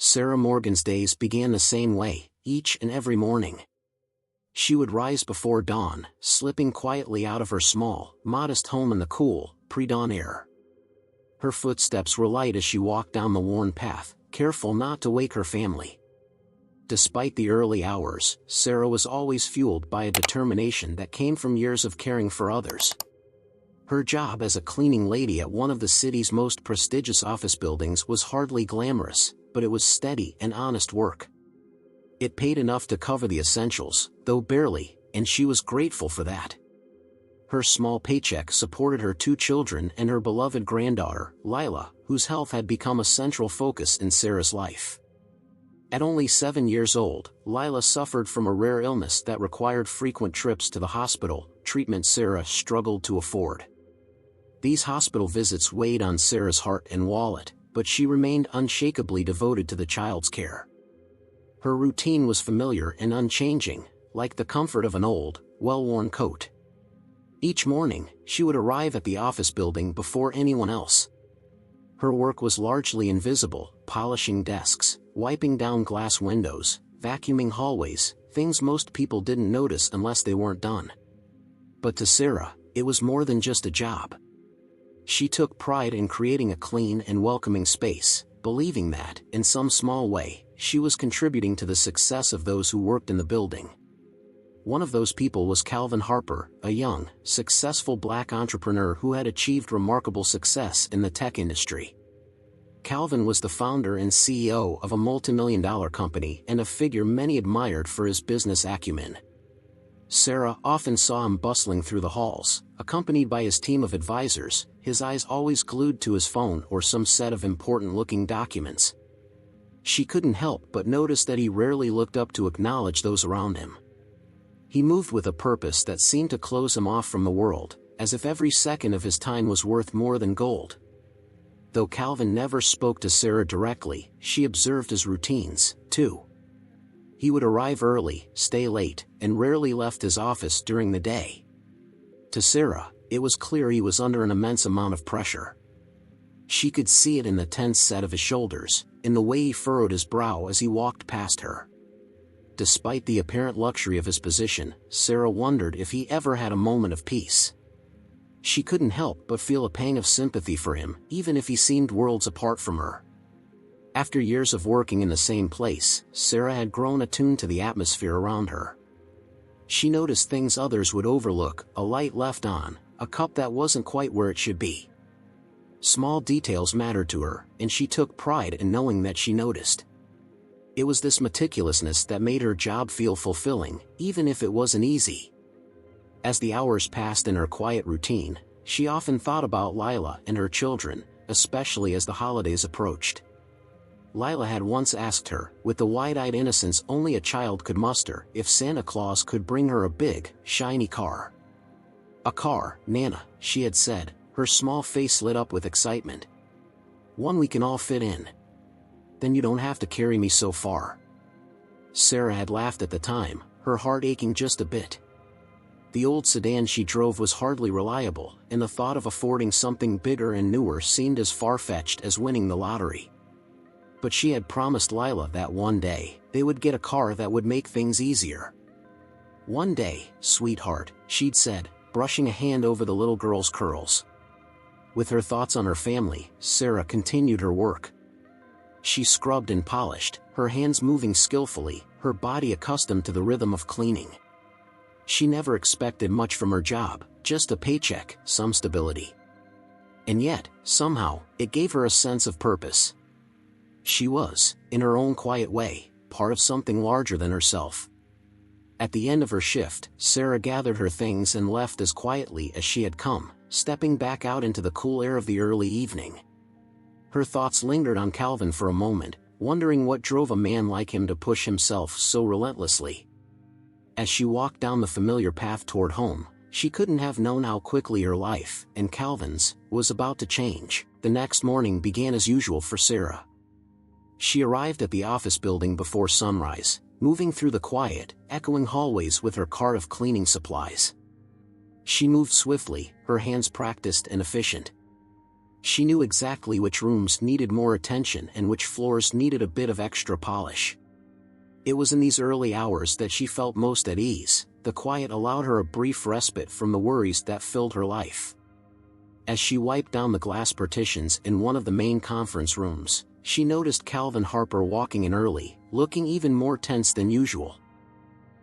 Sarah Morgan's days began the same way, each and every morning. She would rise before dawn, slipping quietly out of her small, modest home in the cool, pre-dawn air. Her footsteps were light as she walked down the worn path, careful not to wake her family. Despite the early hours, Sarah was always fueled by a determination that came from years of caring for others. Her job as a cleaning lady at one of the city's most prestigious office buildings was hardly glamorous, but it was steady and honest work. It paid enough to cover the essentials, though barely, and she was grateful for that. Her small paycheck supported her 2 children and her beloved granddaughter, Lila, whose health had become a central focus in Sarah's life. At only 7 years old, Lila suffered from a rare illness that required frequent trips to the hospital, treatment Sarah struggled to afford. These hospital visits weighed on Sarah's heart and wallet, but she remained unshakably devoted to the child's care. Her routine was familiar and unchanging, like the comfort of an old, well-worn coat. Each morning, she would arrive at the office building before anyone else. Her work was largely invisible, polishing desks, wiping down glass windows, vacuuming hallways, things most people didn't notice unless they weren't done. But to Sarah, it was more than just a job. She took pride in creating a clean and welcoming space, believing that, in some small way, she was contributing to the success of those who worked in the building. One of those people was Calvin Harper, a young, successful black entrepreneur who had achieved remarkable success in the tech industry. Calvin was the founder and CEO of a multimillion-dollar company and a figure many admired for his business acumen. Sarah often saw him bustling through the halls, accompanied by his team of advisors, his eyes always glued to his phone or some set of important-looking documents. She couldn't help but notice that he rarely looked up to acknowledge those around him. He moved with a purpose that seemed to close him off from the world, as if every second of his time was worth more than gold. Though Calvin never spoke to Sarah directly, she observed his routines, too. He would arrive early, stay late, and rarely left his office during the day. To Sarah, it was clear he was under an immense amount of pressure. She could see it in the tense set of his shoulders, in the way he furrowed his brow as he walked past her. Despite the apparent luxury of his position, Sarah wondered if he ever had a moment of peace. She couldn't help but feel a pang of sympathy for him, even if he seemed worlds apart from her. After years of working in the same place, Sarah had grown attuned to the atmosphere around her. She noticed things others would overlook, a light left on, a cup that wasn't quite where it should be. Small details mattered to her, and she took pride in knowing that she noticed. It was this meticulousness that made her job feel fulfilling, even if it wasn't easy. As the hours passed in her quiet routine, she often thought about Lila and her children, especially as the holidays approached. Lila had once asked her, with the wide-eyed innocence only a child could muster, if Santa Claus could bring her a big, shiny car. "A car, Nana," she had said, her small face lit up with excitement. "One we can all fit in. Then you don't have to carry me so far." Sarah had laughed at the time, her heart aching just a bit. The old sedan she drove was hardly reliable, and the thought of affording something bigger and newer seemed as far-fetched as winning the lottery. But she had promised Lila that one day, they would get a car that would make things easier. "One day, sweetheart," she'd said, brushing a hand over the little girl's curls. With her thoughts on her family, Sarah continued her work. She scrubbed and polished, her hands moving skillfully, her body accustomed to the rhythm of cleaning. She never expected much from her job, just a paycheck, some stability. And yet, somehow, it gave her a sense of purpose. She was, in her own quiet way, part of something larger than herself. At the end of her shift, Sarah gathered her things and left as quietly as she had come, stepping back out into the cool air of the early evening. Her thoughts lingered on Calvin for a moment, wondering what drove a man like him to push himself so relentlessly. As she walked down the familiar path toward home, she couldn't have known how quickly her life, and Calvin's, was about to change. The next morning began as usual for Sarah. She arrived at the office building before sunrise, moving through the quiet, echoing hallways with her cart of cleaning supplies. She moved swiftly, her hands practiced and efficient. She knew exactly which rooms needed more attention and which floors needed a bit of extra polish. It was in these early hours that she felt most at ease. The quiet allowed her a brief respite from the worries that filled her life. As she wiped down the glass partitions in one of the main conference rooms, she noticed Calvin Harper walking in early, looking even more tense than usual.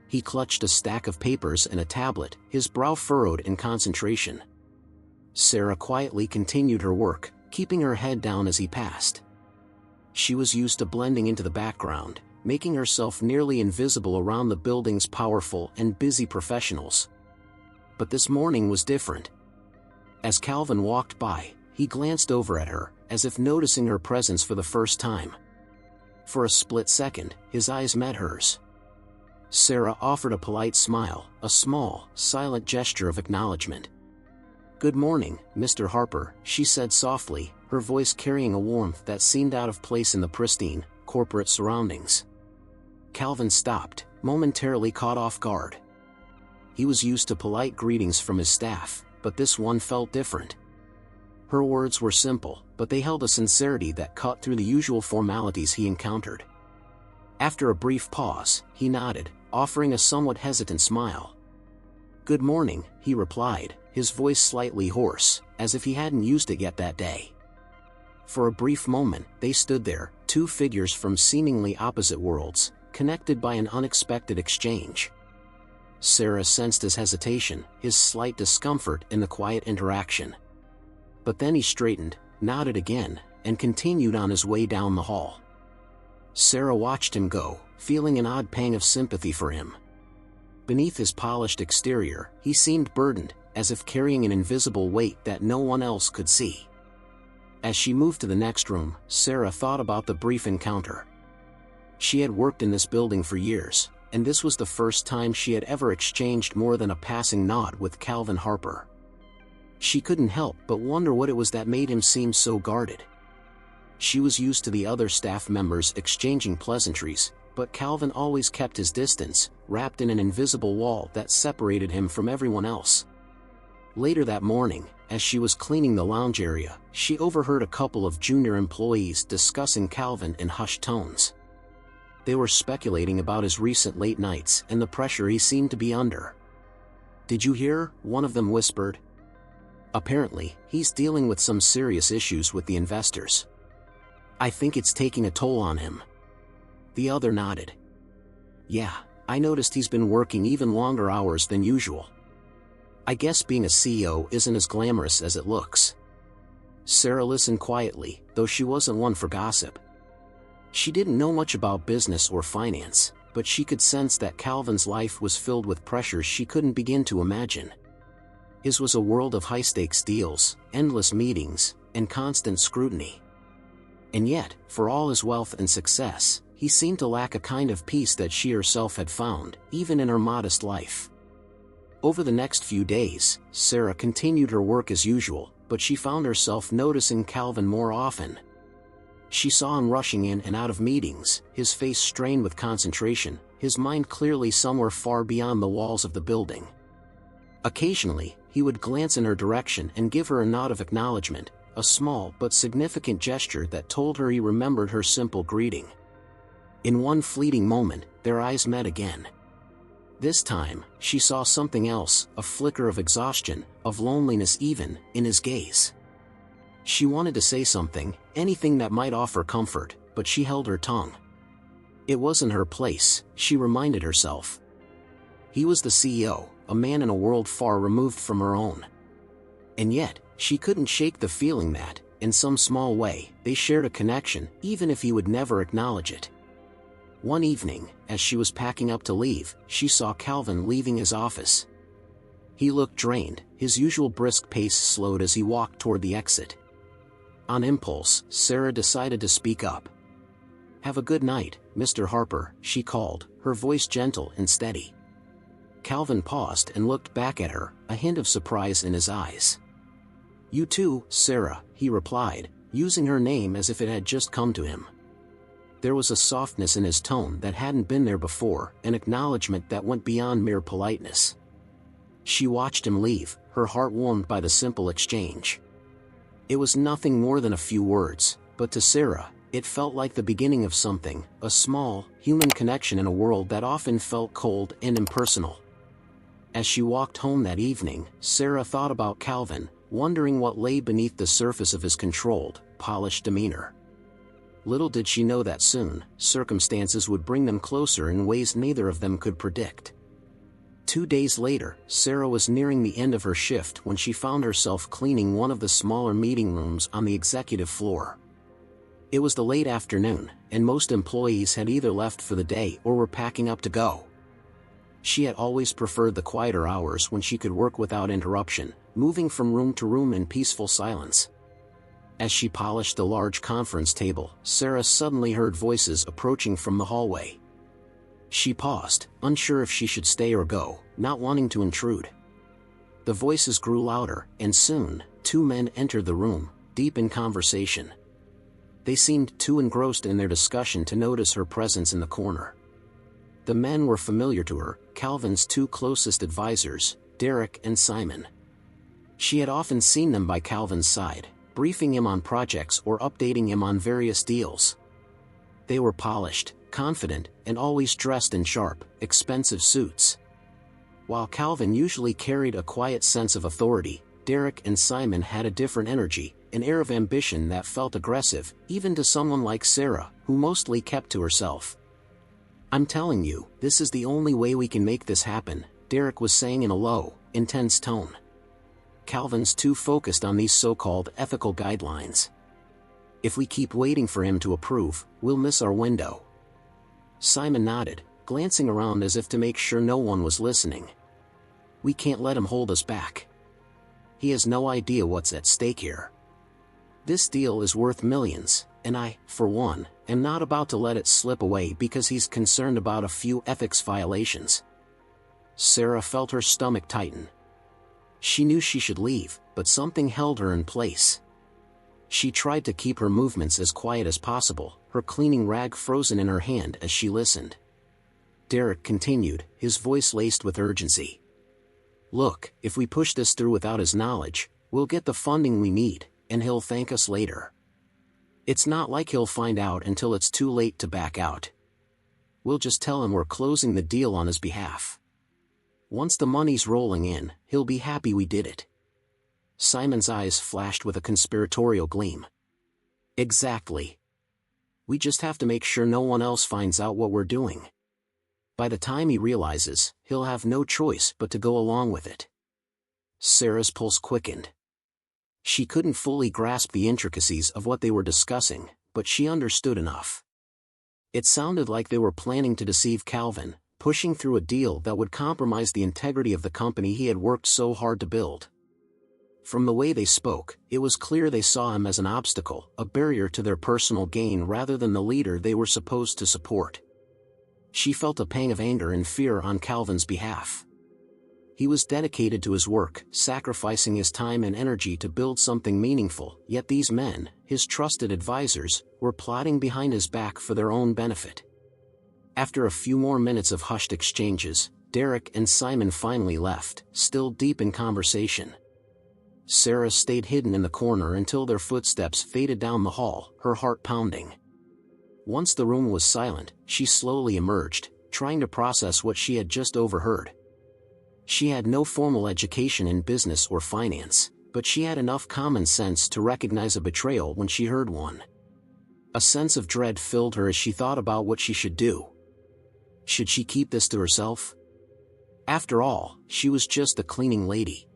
He clutched a stack of papers and a tablet, his brow furrowed in concentration. Sarah quietly continued her work, keeping her head down as he passed. She was used to blending into the background, making herself nearly invisible around the building's powerful and busy professionals. But this morning was different. As Calvin walked by, he glanced over at her, as if noticing her presence for the first time. For a split second, his eyes met hers. Sarah offered a polite smile, a small, silent gesture of acknowledgement. "Good morning, Mr. Harper," she said softly, her voice carrying a warmth that seemed out of place in the pristine, corporate surroundings. Calvin stopped, momentarily caught off guard. He was used to polite greetings from his staff, but this one felt different. Her words were simple, but they held a sincerity that cut through the usual formalities he encountered. After a brief pause, he nodded, offering a somewhat hesitant smile. "Good morning," he replied, his voice slightly hoarse, as if he hadn't used it yet that day. For a brief moment, they stood there, two figures from seemingly opposite worlds, connected by an unexpected exchange. Sarah sensed his hesitation, his slight discomfort in the quiet interaction. But then he straightened, nodded again, and continued on his way down the hall. Sarah watched him go, feeling an odd pang of sympathy for him. Beneath his polished exterior, he seemed burdened, as if carrying an invisible weight that no one else could see. As she moved to the next room, Sarah thought about the brief encounter. She had worked in this building for years, and this was the first time she had ever exchanged more than a passing nod with Calvin Harper. She couldn't help but wonder what it was that made him seem so guarded. She was used to the other staff members exchanging pleasantries, but Calvin always kept his distance, wrapped in an invisible wall that separated him from everyone else. Later that morning, as she was cleaning the lounge area, she overheard a couple of junior employees discussing Calvin in hushed tones. They were speculating about his recent late nights and the pressure he seemed to be under. "Did you hear?" one of them whispered. "Apparently, he's dealing with some serious issues with the investors. I think it's taking a toll on him." The other nodded. "Yeah, I noticed he's been working even longer hours than usual. I guess being a CEO isn't as glamorous as it looks." Sarah listened quietly, though she wasn't one for gossip. She didn't know much about business or finance, but she could sense that Calvin's life was filled with pressures she couldn't begin to imagine. His was a world of high-stakes deals, endless meetings, and constant scrutiny. And yet, for all his wealth and success, he seemed to lack a kind of peace that she herself had found, even in her modest life. Over the next few days, Sarah continued her work as usual, but she found herself noticing Calvin more often. She saw him rushing in and out of meetings, his face strained with concentration, his mind clearly somewhere far beyond the walls of the building. Occasionally, he would glance in her direction and give her a nod of acknowledgement, a small but significant gesture that told her he remembered her simple greeting. In one fleeting moment, their eyes met again. This time, she saw something else, a flicker of exhaustion, of loneliness even, in his gaze. She wanted to say something, anything that might offer comfort, but she held her tongue. It wasn't her place, she reminded herself. He was the CEO, a man in a world far removed from her own. And yet, she couldn't shake the feeling that, in some small way, they shared a connection, even if he would never acknowledge it. One evening, as she was packing up to leave, she saw Calvin leaving his office. He looked drained, his usual brisk pace slowed as he walked toward the exit. On impulse, Sarah decided to speak up. "Have a good night, Mr. Harper," she called, her voice gentle and steady. Calvin paused and looked back at her, a hint of surprise in his eyes. "You too, Sarah," he replied, using her name as if it had just come to him. There was a softness in his tone that hadn't been there before, an acknowledgement that went beyond mere politeness. She watched him leave, her heart warmed by the simple exchange. It was nothing more than a few words, but to Sarah, it felt like the beginning of something, a small, human connection in a world that often felt cold and impersonal. As she walked home that evening, Sarah thought about Calvin, wondering what lay beneath the surface of his controlled, polished demeanor. Little did she know that soon, circumstances would bring them closer in ways neither of them could predict. 2 days later, Sarah was nearing the end of her shift when she found herself cleaning one of the smaller meeting rooms on the executive floor. It was the late afternoon, and most employees had either left for the day or were packing up to go. She had always preferred the quieter hours when she could work without interruption, moving from room to room in peaceful silence. As she polished the large conference table, Sarah suddenly heard voices approaching from the hallway. She paused, unsure if she should stay or go, not wanting to intrude. The voices grew louder, and soon, 2 men entered the room, deep in conversation. They seemed too engrossed in their discussion to notice her presence in the corner. The men were familiar to her, Calvin's 2 closest advisors, Derek and Simon. She had often seen them by Calvin's side, briefing him on projects or updating him on various deals. They were polished, confident, and always dressed in sharp, expensive suits. While Calvin usually carried a quiet sense of authority, Derek and Simon had a different energy, an air of ambition that felt aggressive, even to someone like Sarah, who mostly kept to herself. "I'm telling you, this is the only way we can make this happen," Derek was saying in a low, intense tone. Calvin's too focused on these so-called ethical guidelines. "If we keep waiting for him to approve, we'll miss our window." Simon nodded, glancing around as if to make sure no one was listening. "We can't let him hold us back. He has no idea what's at stake here. This deal is worth millions, and I, for one, am not about to let it slip away because he's concerned about a few ethics violations." Sarah felt her stomach tighten. She knew she should leave, but something held her in place. She tried to keep her movements as quiet as possible, her cleaning rag frozen in her hand as she listened. Derek continued, his voice laced with urgency. "Look, if we push this through without his knowledge, we'll get the funding we need, and he'll thank us later. It's not like he'll find out until it's too late to back out. We'll just tell him we're closing the deal on his behalf. Once the money's rolling in, he'll be happy we did it." Simon's eyes flashed with a conspiratorial gleam. "Exactly. We just have to make sure no one else finds out what we're doing. By the time he realizes, he'll have no choice but to go along with it." Sarah's pulse quickened. She couldn't fully grasp the intricacies of what they were discussing, but she understood enough. It sounded like they were planning to deceive Calvin, pushing through a deal that would compromise the integrity of the company he had worked so hard to build. From the way they spoke, it was clear they saw him as an obstacle, a barrier to their personal gain rather than the leader they were supposed to support. She felt a pang of anger and fear on Calvin's behalf. He was dedicated to his work, sacrificing his time and energy to build something meaningful, yet these men, his trusted advisors, were plotting behind his back for their own benefit. After a few more minutes of hushed exchanges, Derek and Simon finally left, still deep in conversation. Sarah stayed hidden in the corner until their footsteps faded down the hall, her heart pounding. Once the room was silent, she slowly emerged, trying to process what she had just overheard. She had no formal education in business or finance, but she had enough common sense to recognize a betrayal when she heard one. A sense of dread filled her as she thought about what she should do. Should she keep this to herself? After all, she was just a cleaning lady.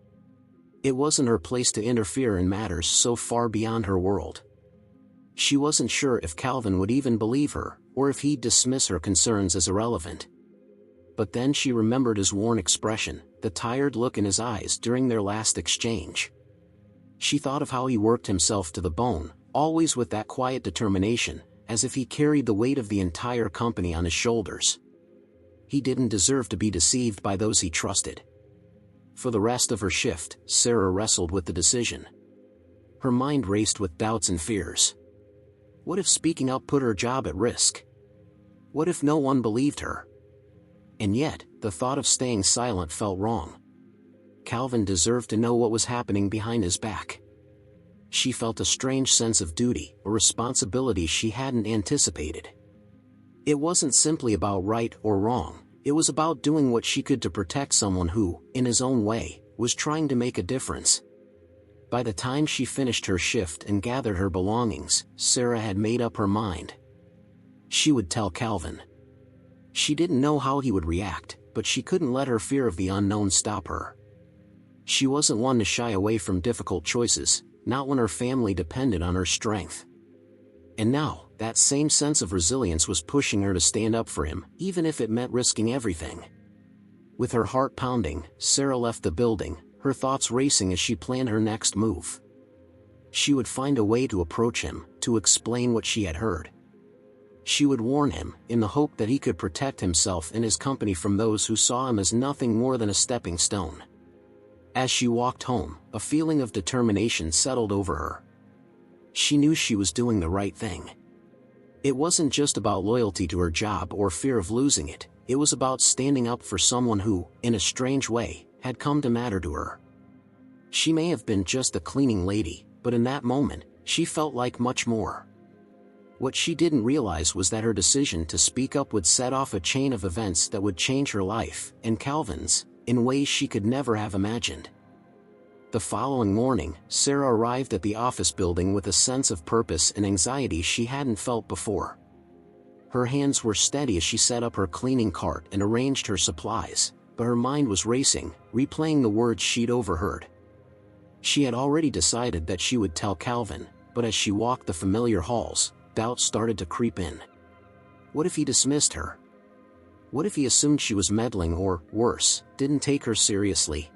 It wasn't her place to interfere in matters so far beyond her world. She wasn't sure if Calvin would even believe her, or if he'd dismiss her concerns as irrelevant. But then she remembered his worn expression, the tired look in his eyes during their last exchange. She thought of how he worked himself to the bone, always with that quiet determination, as if he carried the weight of the entire company on his shoulders. He didn't deserve to be deceived by those he trusted. For the rest of her shift, Sarah wrestled with the decision. Her mind raced with doubts and fears. What if speaking up put her job at risk? What if no one believed her? And yet, the thought of staying silent felt wrong. Calvin deserved to know what was happening behind his back. she felt a strange sense of duty or responsibility she hadn't anticipated. It wasn't simply about right or wrong, it was about doing what she could to protect someone who, in his own way, was trying to make a difference. By the time she finished her shift and gathered her belongings, Sarah had made up her mind. She would tell Calvin. She didn't know how he would react, but she couldn't let her fear of the unknown stop her. She wasn't one to shy away from difficult choices, not when her family depended on her strength. And now, that same sense of resilience was pushing her to stand up for him, even if it meant risking everything. With her heart pounding, Sarah left the building, her thoughts racing as she planned her next move. She would find a way to approach him, to explain what she had heard. She would warn him, in the hope that he could protect himself and his company from those who saw him as nothing more than a stepping stone. As she walked home, a feeling of determination settled over her. She knew she was doing the right thing. It wasn't just about loyalty to her job or fear of losing it, it was about standing up for someone who, in a strange way, had come to matter to her. She may have been just a cleaning lady, but in that moment, she felt like much more. What she didn't realize was that her decision to speak up would set off a chain of events that would change her life, and Calvin's, in ways she could never have imagined. The following morning, Sarah arrived at the office building with a sense of purpose and anxiety she hadn't felt before. Her hands were steady as she set up her cleaning cart and arranged her supplies, but her mind was racing, replaying the words she'd overheard. She had already decided that she would tell Calvin, but as she walked the familiar halls, doubt started to creep in. What if he dismissed her? What if he assumed she was meddling or, worse, didn't take her seriously?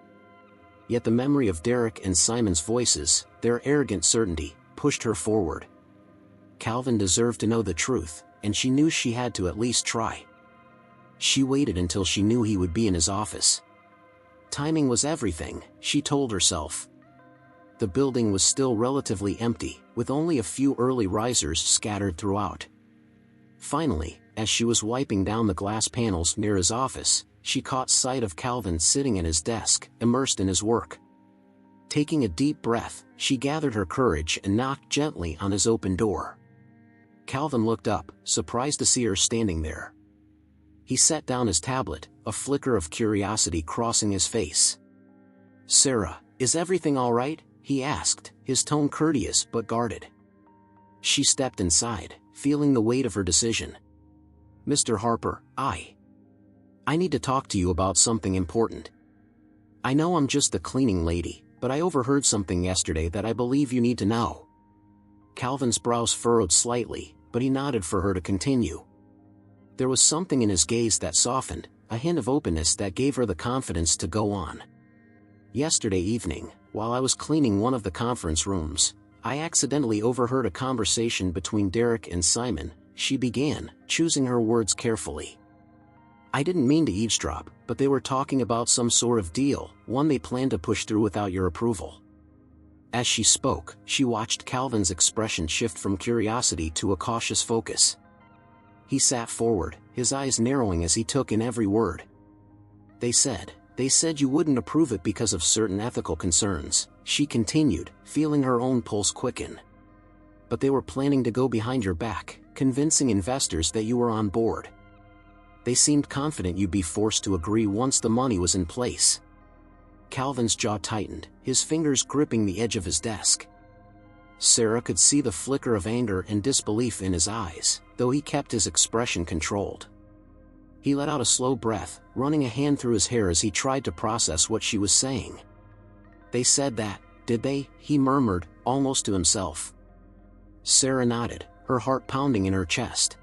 Yet the memory of Derek and Simon's voices, their arrogant certainty, pushed her forward. Calvin deserved to know the truth, and she knew she had to at least try. She waited until she knew he would be in his office. Timing was everything, she told herself. The building was still relatively empty, with only a few early risers scattered throughout. Finally, as she was wiping down the glass panels near his office, she caught sight of Calvin sitting at his desk, immersed in his work. Taking a deep breath, she gathered her courage and knocked gently on his open door. Calvin looked up, surprised to see her standing there. He set down his tablet, a flicker of curiosity crossing his face. "Sarah, is everything all right?" he asked, his tone courteous but guarded. She stepped inside, feeling the weight of her decision. "Mr. Harper, I need to talk to you about something important. I know I'm just the cleaning lady, but I overheard something yesterday that I believe you need to know." Calvin's brows furrowed slightly, but he nodded for her to continue. There was something in his gaze that softened, a hint of openness that gave her the confidence to go on. "Yesterday evening, while I was cleaning one of the conference rooms, I accidentally overheard a conversation between Derek and Simon," she began, choosing her words carefully. "I didn't mean to eavesdrop, but they were talking about some sort of deal, one they planned to push through without your approval." As she spoke, she watched Calvin's expression shift from curiosity to a cautious focus. He sat forward, his eyes narrowing as he took in every word. They said you wouldn't approve it because of certain ethical concerns," she continued, feeling her own pulse quicken. "But they were planning to go behind your back, convincing investors that you were on board. They seemed confident you'd be forced to agree once the money was in place." Calvin's jaw tightened, his fingers gripping the edge of his desk. Sarah could see the flicker of anger and disbelief in his eyes, though he kept his expression controlled. He let out a slow breath, running a hand through his hair as he tried to process what she was saying. "They said that, did they?" he murmured, almost to himself. Sarah nodded, her heart pounding in her chest.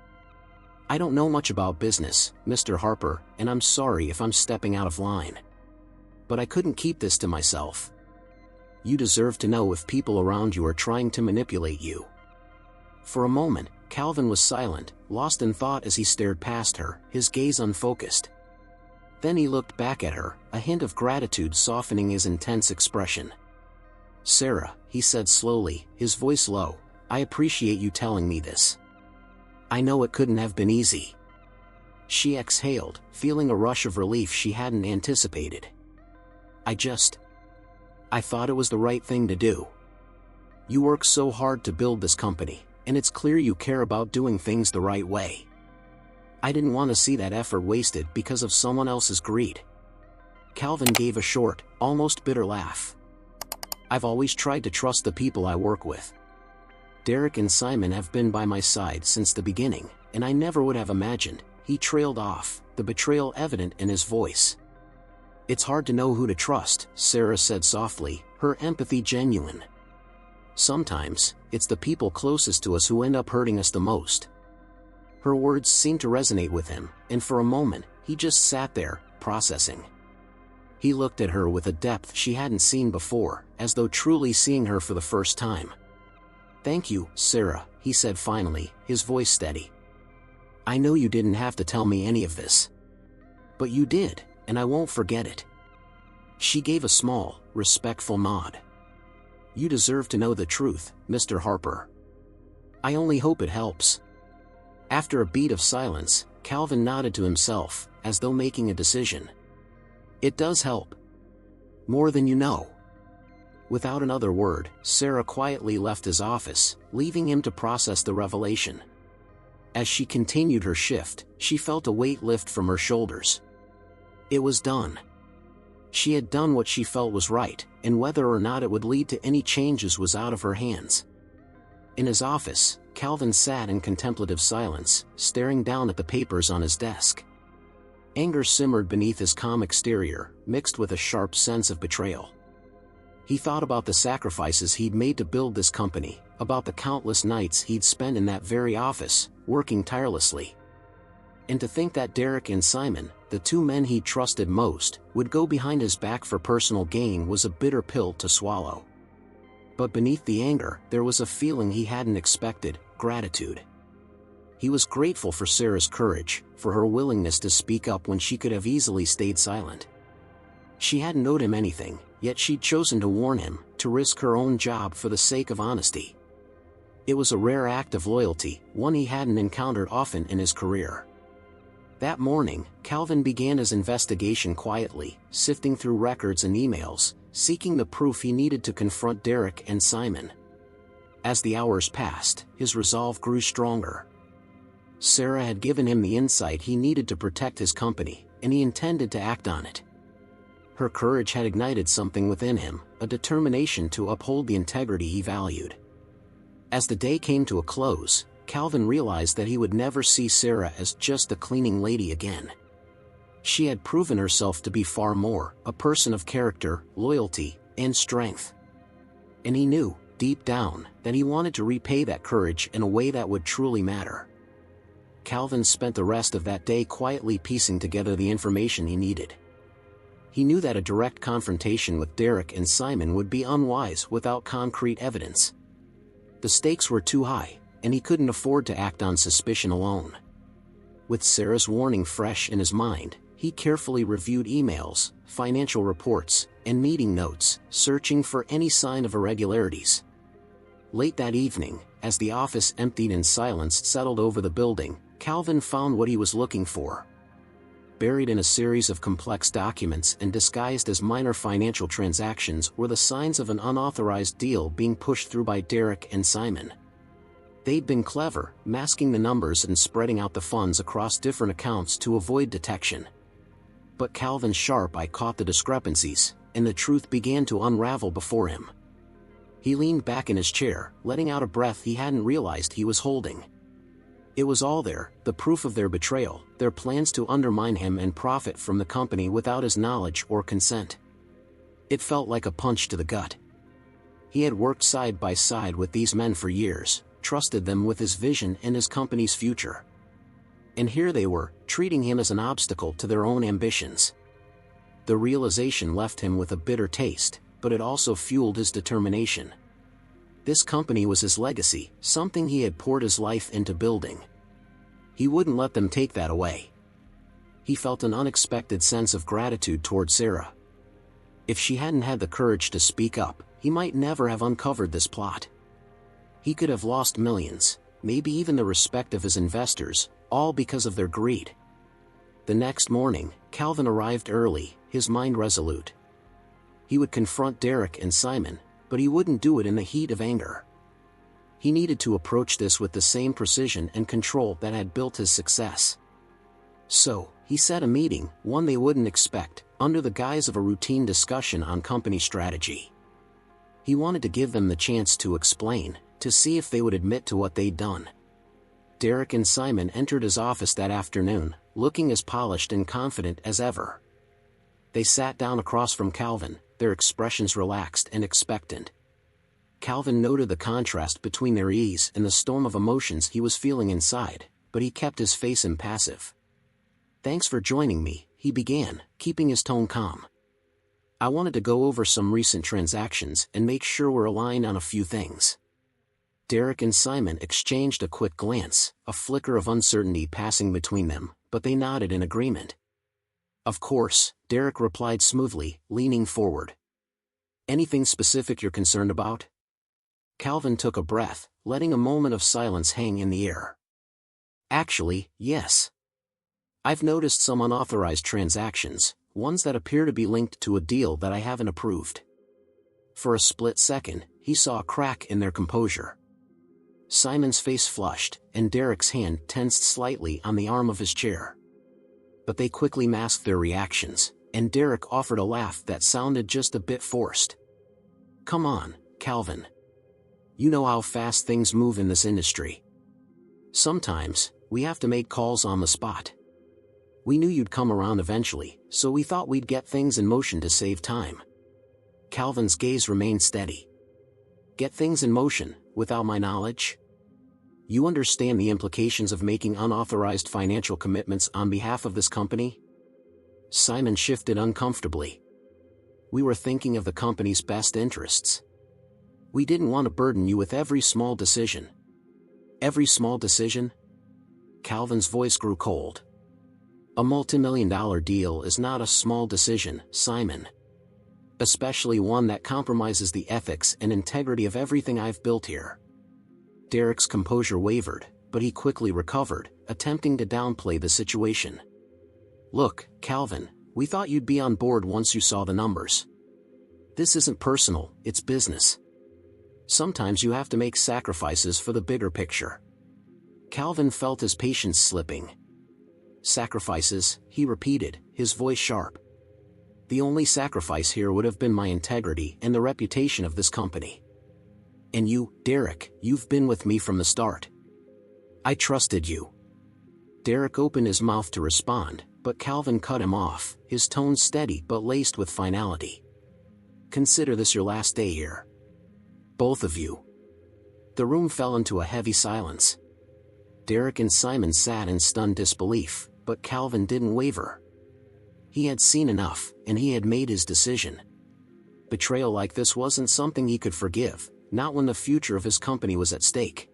"I don't know much about business, Mr. Harper, and I'm sorry if I'm stepping out of line. But I couldn't keep this to myself. You deserve to know if people around you are trying to manipulate you." For a moment, Calvin was silent, lost in thought as he stared past her, his gaze unfocused. Then he looked back at her, a hint of gratitude softening his intense expression. "Sarah," he said slowly, his voice low, "I appreciate you telling me this. I know it couldn't have been easy." She exhaled, feeling a rush of relief she hadn't anticipated. I thought it was the right thing to do." You work so hard to build this company, and it's clear you care about doing things the right way. I didn't want to see that effort wasted because of someone else's greed." Calvin gave a short, almost bitter laugh. "I've always tried to trust the people I work with. Derek and Simon have been by my side since the beginning, and I never would have imagined," he trailed off, the betrayal evident in his voice. "It's hard to know who to trust," Sarah said softly, her empathy genuine. "Sometimes, it's the people closest to us who end up hurting us the most." Her words seemed to resonate with him, and for a moment, he just sat there, processing. He looked at her with a depth she hadn't seen before, as though truly seeing her for the first time. "Thank you, Sarah," he said finally, his voice steady. "I know you didn't have to tell me any of this. But you did, and I won't forget it." She gave a small, respectful nod. "You deserve to know the truth, Mr. Harper. I only hope it helps." After a beat of silence, Calvin nodded to himself, as though making a decision. "It does help. More than you know." Without another word, Sarah quietly left his office, leaving him to process the revelation. As she continued her shift, she felt a weight lift from her shoulders. It was done. She had done what she felt was right, and whether or not it would lead to any changes was out of her hands. In his office, Calvin sat in contemplative silence, staring down at the papers on his desk. Anger simmered beneath his calm exterior, mixed with a sharp sense of betrayal. He thought about the sacrifices he'd made to build this company, about the countless nights he'd spent in that very office, working tirelessly. And to think that Derek and Simon, the two men he trusted most, would go behind his back for personal gain was a bitter pill to swallow. But beneath the anger, there was a feeling he hadn't expected: gratitude. He was grateful for Sarah's courage, for her willingness to speak up when she could have easily stayed silent. She hadn't owed him anything, yet she'd chosen to warn him, to risk her own job for the sake of honesty. It was a rare act of loyalty, one he hadn't encountered often in his career. That morning, Calvin began his investigation quietly, sifting through records and emails, seeking the proof he needed to confront Derek and Simon. As the hours passed, his resolve grew stronger. Sarah had given him the insight he needed to protect his company, and he intended to act on it. Her courage had ignited something within him, a determination to uphold the integrity he valued. As the day came to a close, Calvin realized that he would never see Sarah as just a cleaning lady again. She had proven herself to be far more, a person of character, loyalty, and strength. And he knew, deep down, that he wanted to repay that courage in a way that would truly matter. Calvin spent the rest of that day quietly piecing together the information he needed. He knew that a direct confrontation with Derek and Simon would be unwise without concrete evidence. The stakes were too high, and he couldn't afford to act on suspicion alone. With Sarah's warning fresh in his mind, he carefully reviewed emails, financial reports, and meeting notes, searching for any sign of irregularities. Late that evening, as the office emptied and silence settled over the building, Calvin found what he was looking for. Buried in a series of complex documents and disguised as minor financial transactions were the signs of an unauthorized deal being pushed through by Derek and Simon. They'd been clever, masking the numbers and spreading out the funds across different accounts to avoid detection. But Calvin's sharp eye caught the discrepancies, and the truth began to unravel before him. He leaned back in his chair, letting out a breath he hadn't realized he was holding. It was all there, the proof of their betrayal, their plans to undermine him and profit from the company without his knowledge or consent. It felt like a punch to the gut. He had worked side by side with these men for years, trusted them with his vision and his company's future. And here they were, treating him as an obstacle to their own ambitions. The realization left him with a bitter taste, but it also fueled his determination. This company was his legacy, something he had poured his life into building. He wouldn't let them take that away. He felt an unexpected sense of gratitude toward Sarah. If she hadn't had the courage to speak up, he might never have uncovered this plot. He could have lost millions, maybe even the respect of his investors, all because of their greed. The next morning, Calvin arrived early, his mind resolute. He would confront Derek and Simon, but he wouldn't do it in the heat of anger. He needed to approach this with the same precision and control that had built his success. So, he set a meeting, one they wouldn't expect, under the guise of a routine discussion on company strategy. He wanted to give them the chance to explain, to see if they would admit to what they'd done. Derek and Simon entered his office that afternoon, looking as polished and confident as ever. They sat down across from Calvin, their expressions relaxed and expectant. Calvin noted the contrast between their ease and the storm of emotions he was feeling inside, but he kept his face impassive. "Thanks for joining me," he began, keeping his tone calm. "I wanted to go over some recent transactions and make sure we're aligned on a few things." Derek and Simon exchanged a quick glance, a flicker of uncertainty passing between them, but they nodded in agreement. "Of course," Derek replied smoothly, leaning forward. "Anything specific you're concerned about?" Calvin took a breath, letting a moment of silence hang in the air. "Actually, yes. I've noticed some unauthorized transactions, ones that appear to be linked to a deal that I haven't approved." For a split second, he saw a crack in their composure. Simon's face flushed, and Derek's hand tensed slightly on the arm of his chair. But they quickly masked their reactions, and Derek offered a laugh that sounded just a bit forced. "Come on, Calvin. You know how fast things move in this industry. Sometimes, we have to make calls on the spot. We knew you'd come around eventually, so we thought we'd get things in motion to save time." Calvin's gaze remained steady. "Get things in motion, without my knowledge? You understand the implications of making unauthorized financial commitments on behalf of this company?" Simon shifted uncomfortably. "We were thinking of the company's best interests. We didn't want to burden you with every small decision." "Every small decision?" Calvin's voice grew cold. "A multimillion-dollar deal is not a small decision, Simon. Especially one that compromises the ethics and integrity of everything I've built here." Derek's composure wavered, but he quickly recovered, attempting to downplay the situation. "Look, Calvin, we thought you'd be on board once you saw the numbers. This isn't personal, it's business. Sometimes you have to make sacrifices for the bigger picture." Calvin felt his patience slipping. "Sacrifices," he repeated, his voice sharp. "The only sacrifice here would have been my integrity and the reputation of this company. And you, Derek, you've been with me from the start. I trusted you." Derek opened his mouth to respond, but Calvin cut him off, his tone steady but laced with finality. "Consider this your last day here. Both of you." The room fell into a heavy silence. Derek and Simon sat in stunned disbelief, but Calvin didn't waver. He had seen enough, and he had made his decision. Betrayal like this wasn't something he could forgive, not when the future of his company was at stake.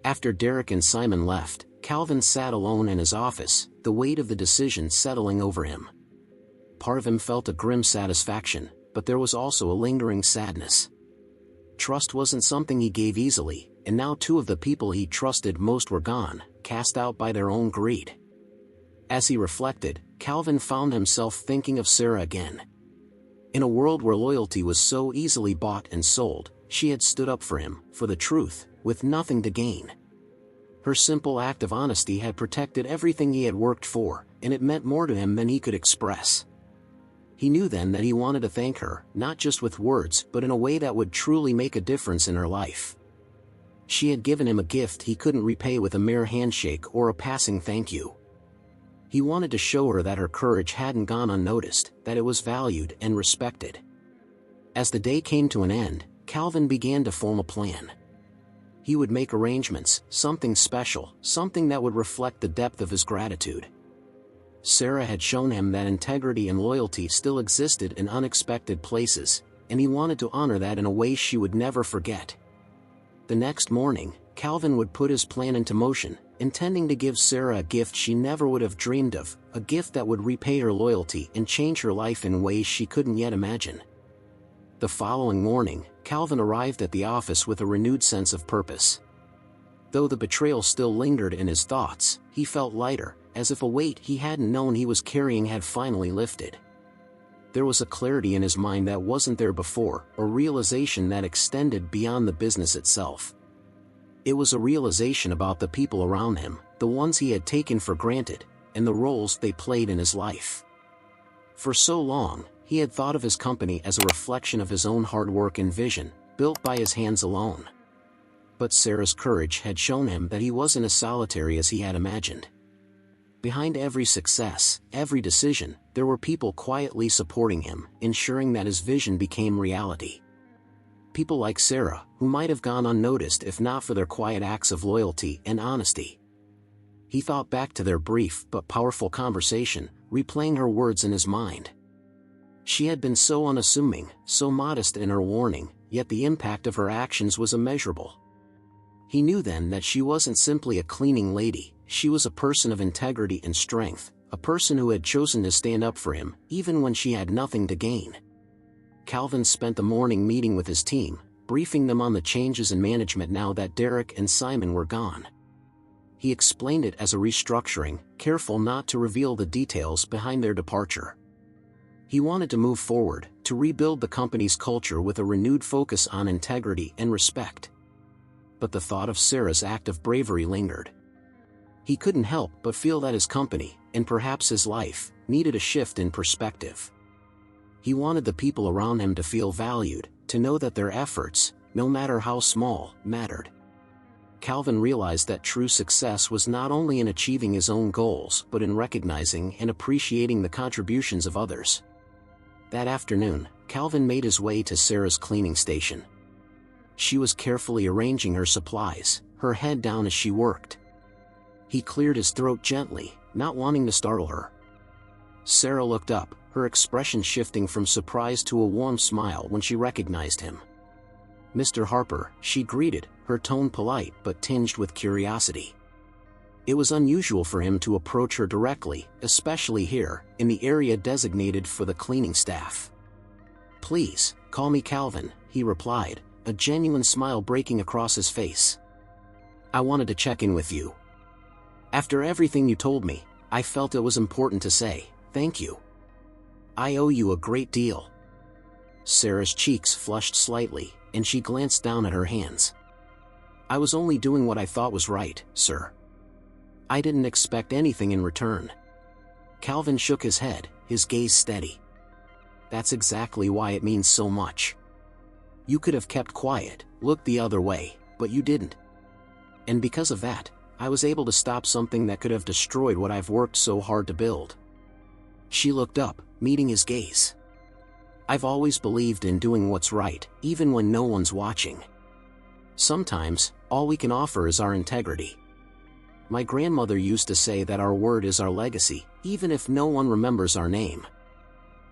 After Derek and Simon left, Calvin sat alone in his office, the weight of the decision settling over him. Part of him felt a grim satisfaction, but there was also a lingering sadness. Trust wasn't something he gave easily, and now two of the people he trusted most were gone, cast out by their own greed. As he reflected, Calvin found himself thinking of Sarah again. In a world where loyalty was so easily bought and sold, she had stood up for him, for the truth, with nothing to gain. Her simple act of honesty had protected everything he had worked for, and it meant more to him than he could express. He knew then that he wanted to thank her, not just with words but in a way that would truly make a difference in her life. She had given him a gift he couldn't repay with a mere handshake or a passing thank you. He wanted to show her that her courage hadn't gone unnoticed, that it was valued and respected. As the day came to an end, Calvin began to form a plan. He would make arrangements, something special, something that would reflect the depth of his gratitude. Sarah had shown him that integrity and loyalty still existed in unexpected places, and he wanted to honor that in a way she would never forget. The next morning, Calvin would put his plan into motion, intending to give Sarah a gift she never would have dreamed of, a gift that would repay her loyalty and change her life in ways she couldn't yet imagine. The following morning, Calvin arrived at the office with a renewed sense of purpose. Though the betrayal still lingered in his thoughts, he felt lighter, as if a weight he hadn't known he was carrying had finally lifted. There was a clarity in his mind that wasn't there before, a realization that extended beyond the business itself. It was a realization about the people around him, the ones he had taken for granted, and the roles they played in his life. For so long, he had thought of his company as a reflection of his own hard work and vision, built by his hands alone. But Sarah's courage had shown him that he wasn't as solitary as he had imagined. Behind every success, every decision, there were people quietly supporting him, ensuring that his vision became reality. People like Sarah, who might have gone unnoticed if not for their quiet acts of loyalty and honesty. He thought back to their brief but powerful conversation, replaying her words in his mind. She had been so unassuming, so modest in her warning, yet the impact of her actions was immeasurable. He knew then that she wasn't simply a cleaning lady, she was a person of integrity and strength, a person who had chosen to stand up for him, even when she had nothing to gain. Calvin spent the morning meeting with his team, briefing them on the changes in management now that Derek and Simon were gone. He explained it as a restructuring, careful not to reveal the details behind their departure. He wanted to move forward, to rebuild the company's culture with a renewed focus on integrity and respect. But the thought of Sarah's act of bravery lingered. He couldn't help but feel that his company, and perhaps his life, needed a shift in perspective. He wanted the people around him to feel valued, to know that their efforts, no matter how small, mattered. Calvin realized that true success was not only in achieving his own goals but in recognizing and appreciating the contributions of others. That afternoon, Calvin made his way to Sarah's cleaning station. She was carefully arranging her supplies, her head down as she worked. He cleared his throat gently, not wanting to startle her. Sarah looked up, her expression shifting from surprise to a warm smile when she recognized him. "Mr. Harper," she greeted, her tone polite but tinged with curiosity. It was unusual for him to approach her directly, especially here, in the area designated for the cleaning staff. "Please, call me Calvin," he replied, a genuine smile breaking across his face. "I wanted to check in with you. After everything you told me, I felt it was important to say, thank you. I owe you a great deal." Sarah's cheeks flushed slightly, and she glanced down at her hands. "I was only doing what I thought was right, sir. I didn't expect anything in return." Calvin shook his head, his gaze steady. "That's exactly why it means so much. You could have kept quiet, looked the other way, but you didn't. And because of that, I was able to stop something that could have destroyed what I've worked so hard to build." She looked up, meeting his gaze. "I've always believed in doing what's right, even when no one's watching. Sometimes, all we can offer is our integrity. My grandmother used to say that our word is our legacy, even if no one remembers our name."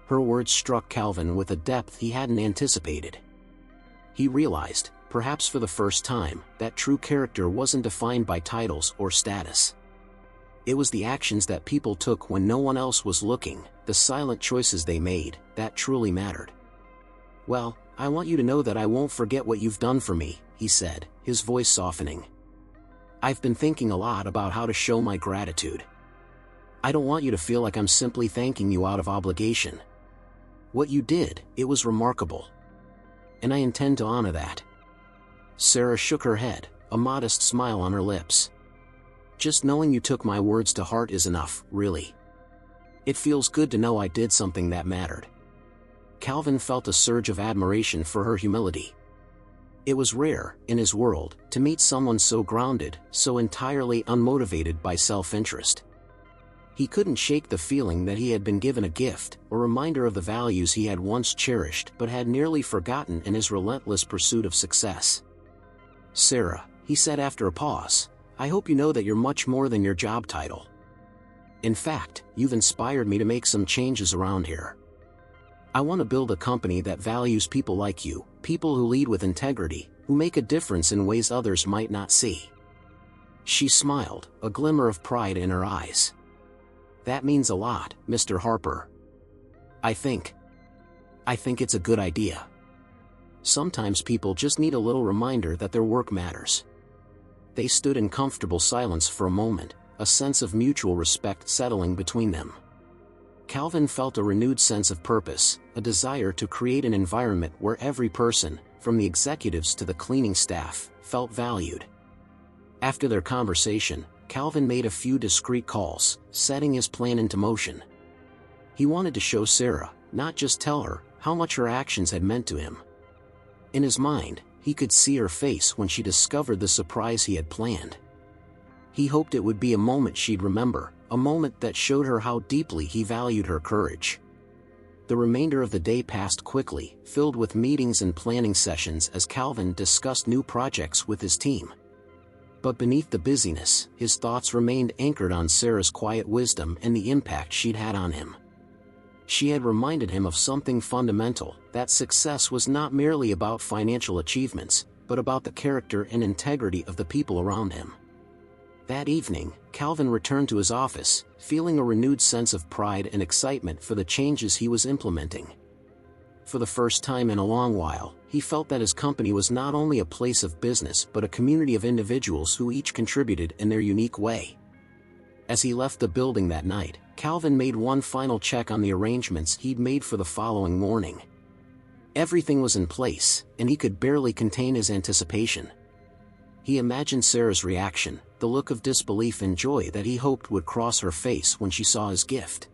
Her words struck Calvin with a depth he hadn't anticipated. He realized, perhaps for the first time, that true character wasn't defined by titles or status. It was the actions that people took when no one else was looking, the silent choices they made, that truly mattered. "Well, I want you to know that I won't forget what you've done for me," he said, his voice softening. "I've been thinking a lot about how to show my gratitude. I don't want you to feel like I'm simply thanking you out of obligation. What you did, it was remarkable. And I intend to honor that." Sarah shook her head, a modest smile on her lips. "Just knowing you took my words to heart is enough, really. It feels good to know I did something that mattered." Calvin felt a surge of admiration for her humility. It was rare, in his world, to meet someone so grounded, so entirely unmotivated by self-interest. He couldn't shake the feeling that he had been given a gift, a reminder of the values he had once cherished but had nearly forgotten in his relentless pursuit of success. "Sarah," he said after a pause, "I hope you know that you're much more than your job title. In fact, you've inspired me to make some changes around here. I want to build a company that values people like you, people who lead with integrity, who make a difference in ways others might not see." She smiled, a glimmer of pride in her eyes. "That means a lot, Mr. Harper. I think it's a good idea. Sometimes people just need a little reminder that their work matters." They stood in comfortable silence for a moment, a sense of mutual respect settling between them. Calvin felt a renewed sense of purpose, a desire to create an environment where every person, from the executives to the cleaning staff, felt valued. After their conversation, Calvin made a few discreet calls, setting his plan into motion. He wanted to show Sarah, not just tell her, how much her actions had meant to him. In his mind, he could see her face when she discovered the surprise he had planned. He hoped it would be a moment she'd remember, a moment that showed her how deeply he valued her courage. The remainder of the day passed quickly, filled with meetings and planning sessions as Calvin discussed new projects with his team. But beneath the busyness, his thoughts remained anchored on Sarah's quiet wisdom and the impact she'd had on him. She had reminded him of something fundamental, that success was not merely about financial achievements, but about the character and integrity of the people around him. That evening, Calvin returned to his office, feeling a renewed sense of pride and excitement for the changes he was implementing. For the first time in a long while, he felt that his company was not only a place of business but a community of individuals who each contributed in their unique way. As he left the building that night, Calvin made one final check on the arrangements he'd made for the following morning. Everything was in place, and he could barely contain his anticipation. He imagined Sarah's reaction, the look of disbelief and joy that he hoped would cross her face when she saw his gift.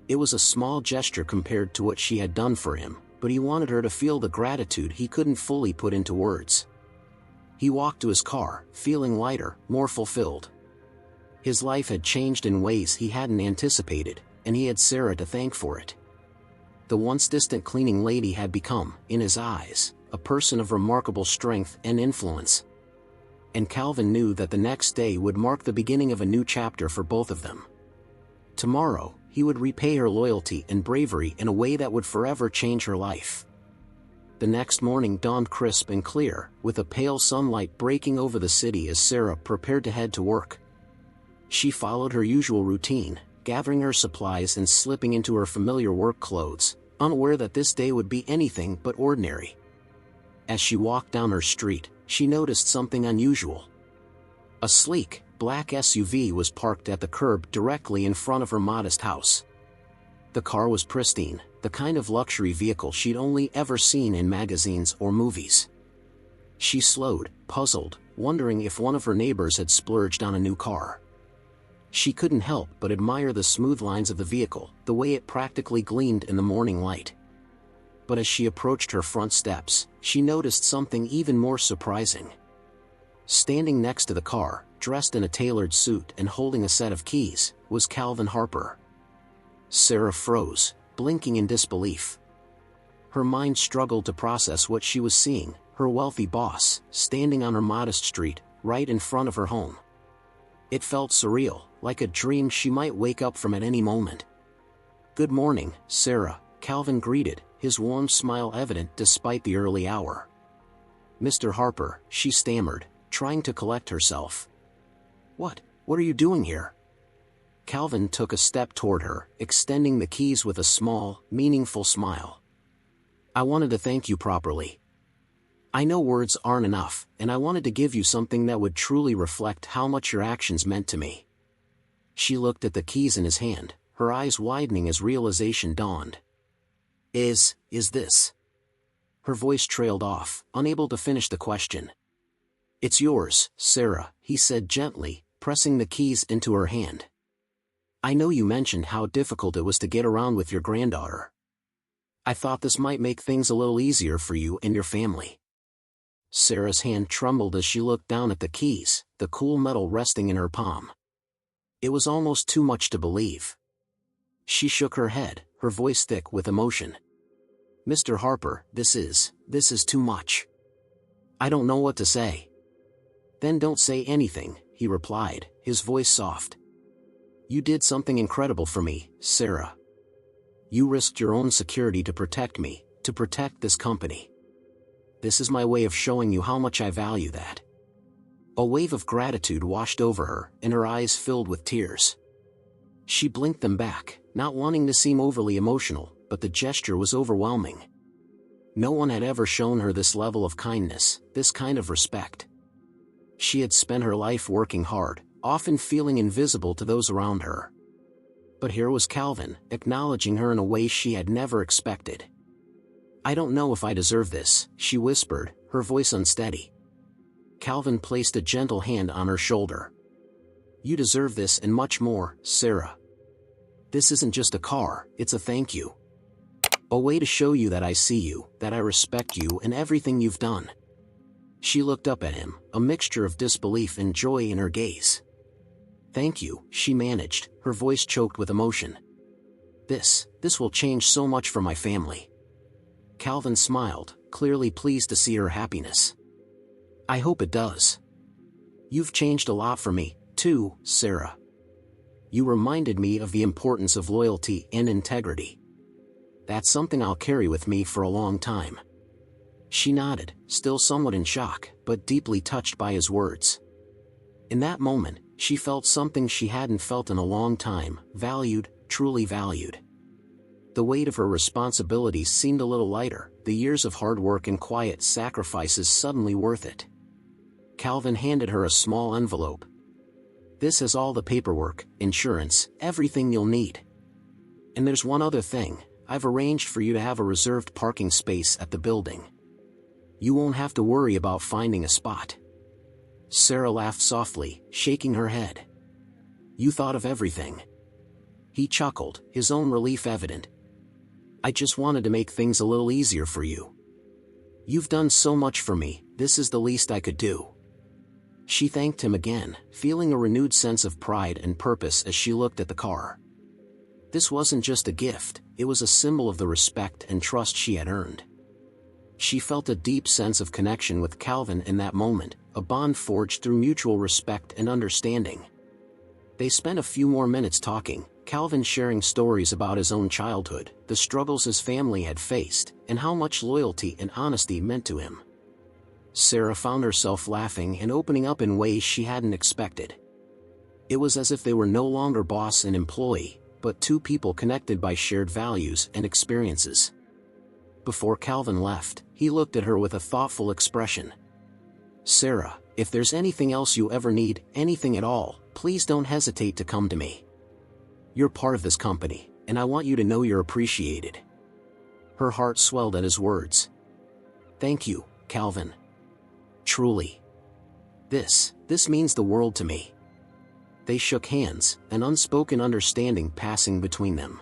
It was a small gesture compared to what she had done for him, but he wanted her to feel the gratitude he couldn't fully put into words. He walked to his car, feeling lighter, more fulfilled. His life had changed in ways he hadn't anticipated, and he had Sarah to thank for it. The once distant cleaning lady had become, in his eyes, a person of remarkable strength and influence. And Calvin knew that the next day would mark the beginning of a new chapter for both of them. Tomorrow, he would repay her loyalty and bravery in a way that would forever change her life. The next morning dawned crisp and clear, with a pale sunlight breaking over the city as Sarah prepared to head to work. She followed her usual routine, gathering her supplies and slipping into her familiar work clothes, unaware that this day would be anything but ordinary. As she walked down her street, she noticed something unusual. A sleek, black SUV was parked at the curb directly in front of her modest house. The car was pristine, the kind of luxury vehicle she'd only ever seen in magazines or movies. She slowed, puzzled, wondering if one of her neighbors had splurged on a new car. She couldn't help but admire the smooth lines of the vehicle, the way it practically gleamed in the morning light. But as she approached her front steps, she noticed something even more surprising. Standing next to the car, dressed in a tailored suit and holding a set of keys, was Calvin Harper. Sarah froze, blinking in disbelief. Her mind struggled to process what she was seeing, her wealthy boss, standing on her modest street, right in front of her home. It felt surreal, like a dream she might wake up from at any moment. "Good morning, Sarah," Calvin greeted, his warm smile evident despite the early hour. "Mr. Harper," she stammered, trying to collect herself. What are you doing here?" Calvin took a step toward her, extending the keys with a small, meaningful smile. "I wanted to thank you properly. I know words aren't enough, and I wanted to give you something that would truly reflect how much your actions meant to me." She looked at the keys in his hand, her eyes widening as realization dawned. Is this?" Her voice trailed off, unable to finish the question. "It's yours, Sarah," he said gently, pressing the keys into her hand. "I know you mentioned how difficult it was to get around with your granddaughter. I thought this might make things a little easier for you and your family." Sarah's hand trembled as she looked down at the keys, the cool metal resting in her palm. It was almost too much to believe. She shook her head, her voice thick with emotion. "Mr. Harper, this is too much. I don't know what to say." "Then don't say anything," he replied, his voice soft. "You did something incredible for me, Sarah. You risked your own security to protect me, to protect this company. This is my way of showing you how much I value that." A wave of gratitude washed over her, and her eyes filled with tears. She blinked them back, not wanting to seem overly emotional, but the gesture was overwhelming. No one had ever shown her this level of kindness, this kind of respect. She had spent her life working hard, often feeling invisible to those around her. But here was Calvin, acknowledging her in a way she had never expected. "I don't know if I deserve this," she whispered, her voice unsteady. Calvin placed a gentle hand on her shoulder. "You deserve this and much more, Sarah. This isn't just a car, it's a thank you. A way to show you that I see you, that I respect you and everything you've done." She looked up at him, a mixture of disbelief and joy in her gaze. "Thank you," she managed, her voice choked with emotion. This will change so much for my family." Calvin smiled, clearly pleased to see her happiness. "I hope it does. You've changed a lot for me, too, Sarah. You reminded me of the importance of loyalty and integrity. That's something I'll carry with me for a long time." She nodded, still somewhat in shock, but deeply touched by his words. In that moment, she felt something she hadn't felt in a long time, valued, truly valued. The weight of her responsibilities seemed a little lighter, the years of hard work and quiet sacrifices suddenly worth it. Calvin handed her a small envelope. "This has all the paperwork, insurance, everything you'll need. And there's one other thing, I've arranged for you to have a reserved parking space at the building. You won't have to worry about finding a spot." Sarah laughed softly, shaking her head. "You thought of everything." He chuckled, his own relief evident. "I just wanted to make things a little easier for you. You've done so much for me, this is the least I could do." She thanked him again, feeling a renewed sense of pride and purpose as she looked at the car. This wasn't just a gift, it was a symbol of the respect and trust she had earned. She felt a deep sense of connection with Calvin in that moment, a bond forged through mutual respect and understanding. They spent a few more minutes talking, Calvin sharing stories about his own childhood, the struggles his family had faced, and how much loyalty and honesty meant to him. Sarah found herself laughing and opening up in ways she hadn't expected. It was as if they were no longer boss and employee, but two people connected by shared values and experiences. Before Calvin left, he looked at her with a thoughtful expression. "Sarah, if there's anything else you ever need, anything at all, please don't hesitate to come to me. You're part of this company, and I want you to know you're appreciated." Her heart swelled at his words. "Thank you, Calvin. Truly. This means the world to me." They shook hands, an unspoken understanding passing between them.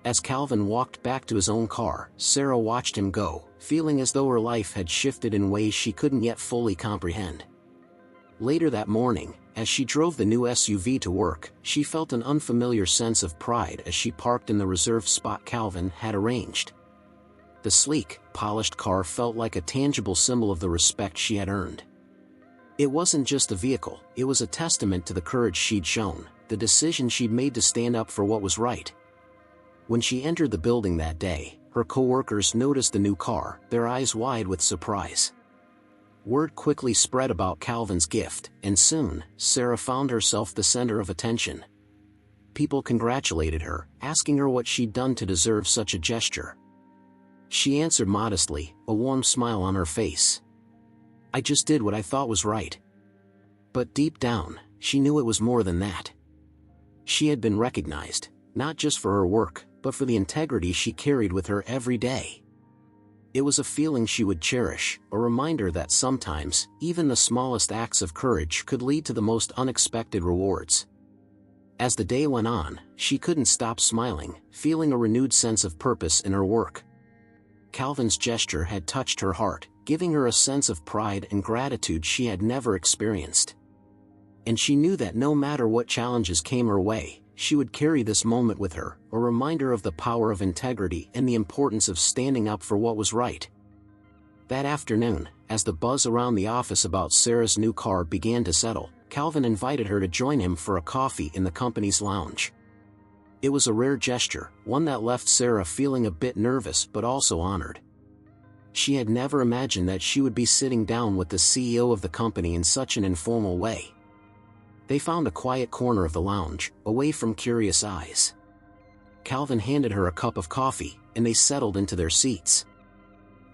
As Calvin walked back to his own car, Sarah watched him go, feeling as though her life had shifted in ways she couldn't yet fully comprehend. Later that morning, as she drove the new SUV to work, she felt an unfamiliar sense of pride as she parked in the reserved spot Calvin had arranged. The sleek, polished car felt like a tangible symbol of the respect she had earned. It wasn't just a vehicle, it was a testament to the courage she'd shown, the decision she'd made to stand up for what was right. When she entered the building that day, her co-workers noticed the new car, their eyes wide with surprise. Word quickly spread about Calvin's gift, and soon, Sarah found herself the center of attention. People congratulated her, asking her what she'd done to deserve such a gesture. She answered modestly, a warm smile on her face. "I just did what I thought was right." But deep down, she knew it was more than that. She had been recognized, not just for her work, but for the integrity she carried with her every day. It was a feeling she would cherish, a reminder that sometimes, even the smallest acts of courage could lead to the most unexpected rewards. As the day went on, she couldn't stop smiling, feeling a renewed sense of purpose in her work. Calvin's gesture had touched her heart, giving her a sense of pride and gratitude she had never experienced. And she knew that no matter what challenges came her way, she would carry this moment with her, a reminder of the power of integrity and the importance of standing up for what was right. That afternoon, as the buzz around the office about Sarah's new car began to settle, Calvin invited her to join him for a coffee in the company's lounge. It was a rare gesture, one that left Sarah feeling a bit nervous but also honored. She had never imagined that she would be sitting down with the CEO of the company in such an informal way. They found a quiet corner of the lounge, away from curious eyes. Calvin handed her a cup of coffee, and they settled into their seats.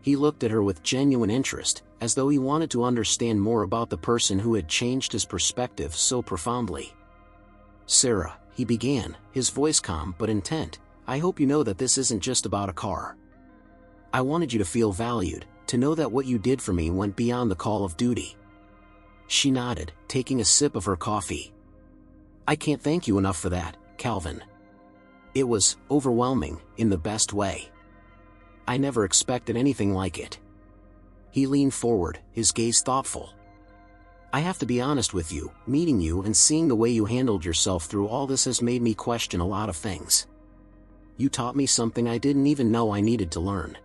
He looked at her with genuine interest, as though he wanted to understand more about the person who had changed his perspective so profoundly. "Sarah," he began, his voice calm but intent, "I hope you know that this isn't just about a car. I wanted you to feel valued, to know that what you did for me went beyond the call of duty." She nodded, taking a sip of her coffee. "I can't thank you enough for that, Calvin. It was overwhelming, in the best way. I never expected anything like it." He leaned forward, his gaze thoughtful. "I have to be honest with you, meeting you and seeing the way you handled yourself through all this has made me question a lot of things. You taught me something I didn't even know I needed to learn."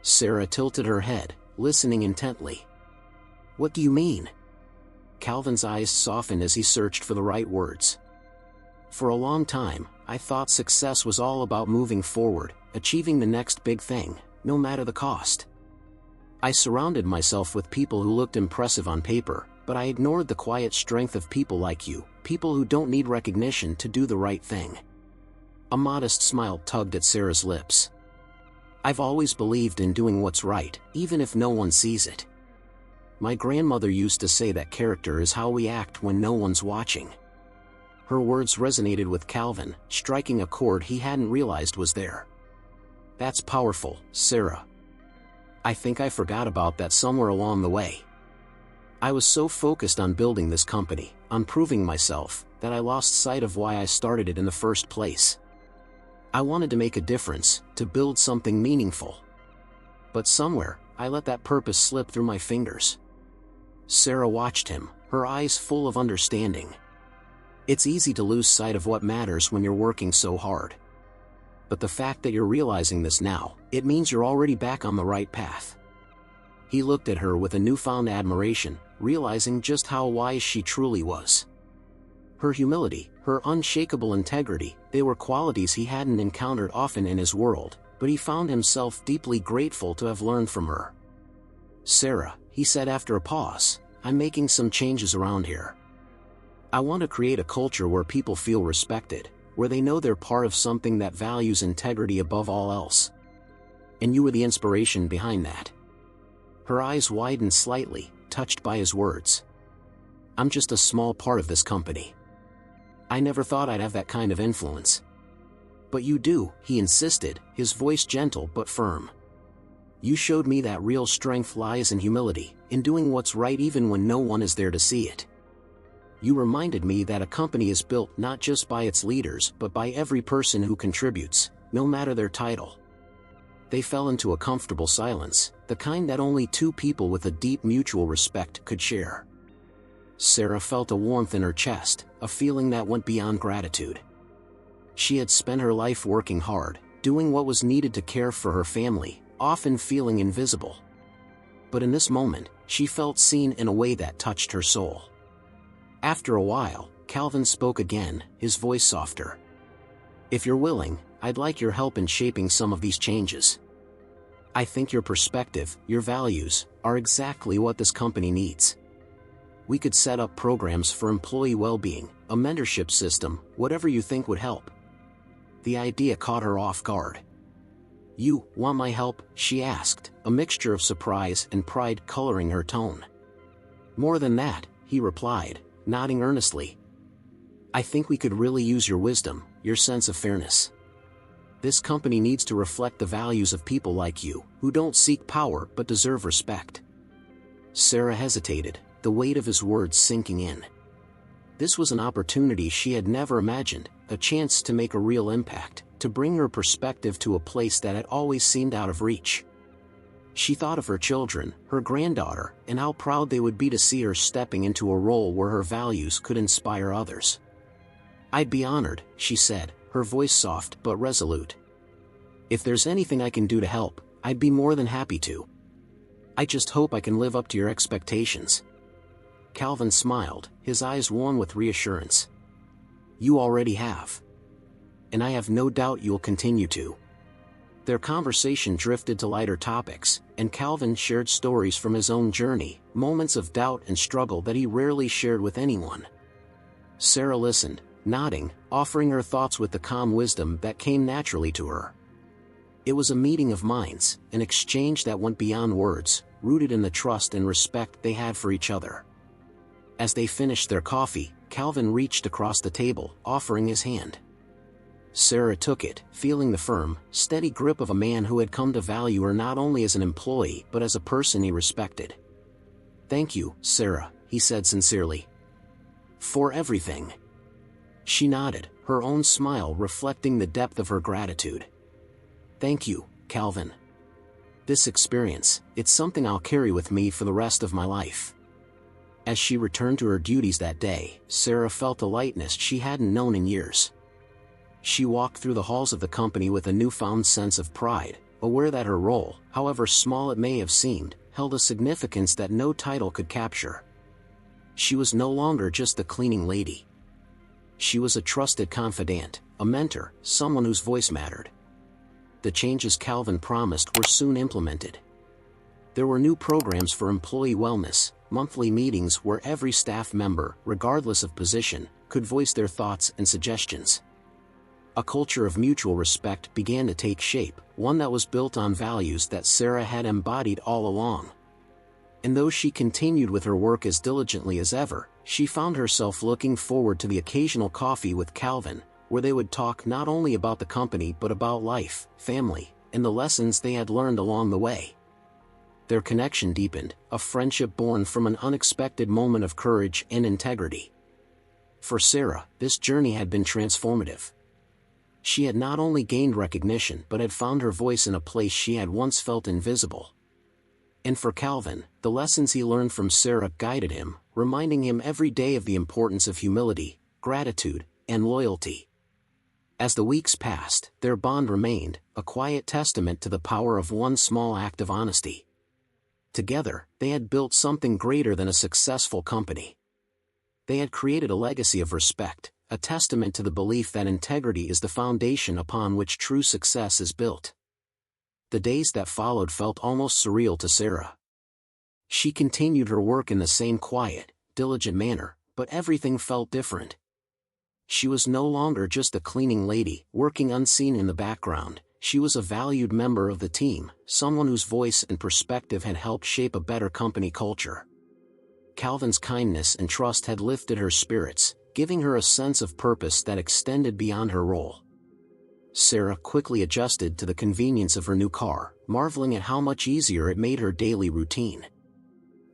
Sarah tilted her head, listening intently. "What do you mean?" Calvin's eyes softened as he searched for the right words. "For a long time, I thought success was all about moving forward, achieving the next big thing, no matter the cost. I surrounded myself with people who looked impressive on paper, but I ignored the quiet strength of people like you, people who don't need recognition to do the right thing." A modest smile tugged at Sarah's lips. "I've always believed in doing what's right, even if no one sees it. My grandmother used to say that character is how we act when no one's watching." Her words resonated with Calvin, striking a chord he hadn't realized was there. "That's powerful, Sarah. I think I forgot about that somewhere along the way. I was so focused on building this company, on proving myself, that I lost sight of why I started it in the first place. I wanted to make a difference, to build something meaningful. But somewhere, I let that purpose slip through my fingers." Sarah watched him, her eyes full of understanding. "It's easy to lose sight of what matters when you're working so hard. But the fact that you're realizing this now, it means you're already back on the right path." He looked at her with a newfound admiration, realizing just how wise she truly was. Her humility, her unshakable integrity, they were qualities he hadn't encountered often in his world, but he found himself deeply grateful to have learned from her. "Sarah," he said after a pause, "I'm making some changes around here. I want to create a culture where people feel respected, where they know they're part of something that values integrity above all else. And you were the inspiration behind that." Her eyes widened slightly, touched by his words. "I'm just a small part of this company. I never thought I'd have that kind of influence." "But you do," he insisted, his voice gentle but firm. "You showed me that real strength lies in humility, in doing what's right even when no one is there to see it. You reminded me that a company is built not just by its leaders but by every person who contributes, no matter their title." They fell into a comfortable silence, the kind that only two people with a deep mutual respect could share. Sarah felt a warmth in her chest, a feeling that went beyond gratitude. She had spent her life working hard, doing what was needed to care for her family, often feeling invisible. But in this moment, she felt seen in a way that touched her soul. After a while, Calvin spoke again, his voice softer. "If you're willing, I'd like your help in shaping some of these changes. I think your perspective, your values, are exactly what this company needs. We could set up programs for employee well-being, a mentorship system, whatever you think would help." The idea caught her off guard. "You want my help?" she asked, a mixture of surprise and pride coloring her tone. "More than that," he replied, nodding earnestly. "I think we could really use your wisdom, your sense of fairness. This company needs to reflect the values of people like you, who don't seek power but deserve respect." Sarah hesitated, the weight of his words sinking in. This was an opportunity she had never imagined, a chance to make a real impact, to bring her perspective to a place that had always seemed out of reach. She thought of her children, her granddaughter, and how proud they would be to see her stepping into a role where her values could inspire others. "I'd be honored," she said, her voice soft but resolute. "If there's anything I can do to help, I'd be more than happy to. I just hope I can live up to your expectations." Calvin smiled, his eyes warm with reassurance. "You already have. And I have no doubt you'll continue to." Their conversation drifted to lighter topics, and Calvin shared stories from his own journey, moments of doubt and struggle that he rarely shared with anyone. Sarah listened, nodding, offering her thoughts with the calm wisdom that came naturally to her. It was a meeting of minds, an exchange that went beyond words, rooted in the trust and respect they had for each other. As they finished their coffee, Calvin reached across the table, offering his hand. Sarah took it, feeling the firm, steady grip of a man who had come to value her not only as an employee but as a person he respected. "Thank you, Sarah," he said sincerely. "For everything." She nodded, her own smile reflecting the depth of her gratitude. "Thank you, Calvin. This experience, it's something I'll carry with me for the rest of my life." As she returned to her duties that day, Sarah felt a lightness she hadn't known in years. She walked through the halls of the company with a newfound sense of pride, aware that her role, however small it may have seemed, held a significance that no title could capture. She was no longer just the cleaning lady. She was a trusted confidant, a mentor, someone whose voice mattered. The changes Calvin promised were soon implemented. There were new programs for employee wellness, monthly meetings where every staff member, regardless of position, could voice their thoughts and suggestions. A culture of mutual respect began to take shape, one that was built on values that Sarah had embodied all along. And though she continued with her work as diligently as ever, she found herself looking forward to the occasional coffee with Calvin, where they would talk not only about the company but about life, family, and the lessons they had learned along the way. Their connection deepened, a friendship born from an unexpected moment of courage and integrity. For Sarah, this journey had been transformative. She had not only gained recognition but had found her voice in a place she had once felt invisible. And for Calvin, the lessons he learned from Sarah guided him, reminding him every day of the importance of humility, gratitude, and loyalty. As the weeks passed, their bond remained, a quiet testament to the power of one small act of honesty. Together, they had built something greater than a successful company. They had created a legacy of respect, a testament to the belief that integrity is the foundation upon which true success is built. The days that followed felt almost surreal to Sarah. She continued her work in the same quiet, diligent manner, but everything felt different. She was no longer just a cleaning lady, working unseen in the background. She was a valued member of the team, someone whose voice and perspective had helped shape a better company culture. Calvin's kindness and trust had lifted her spirits, giving her a sense of purpose that extended beyond her role. Sarah quickly adjusted to the convenience of her new car, marveling at how much easier it made her daily routine.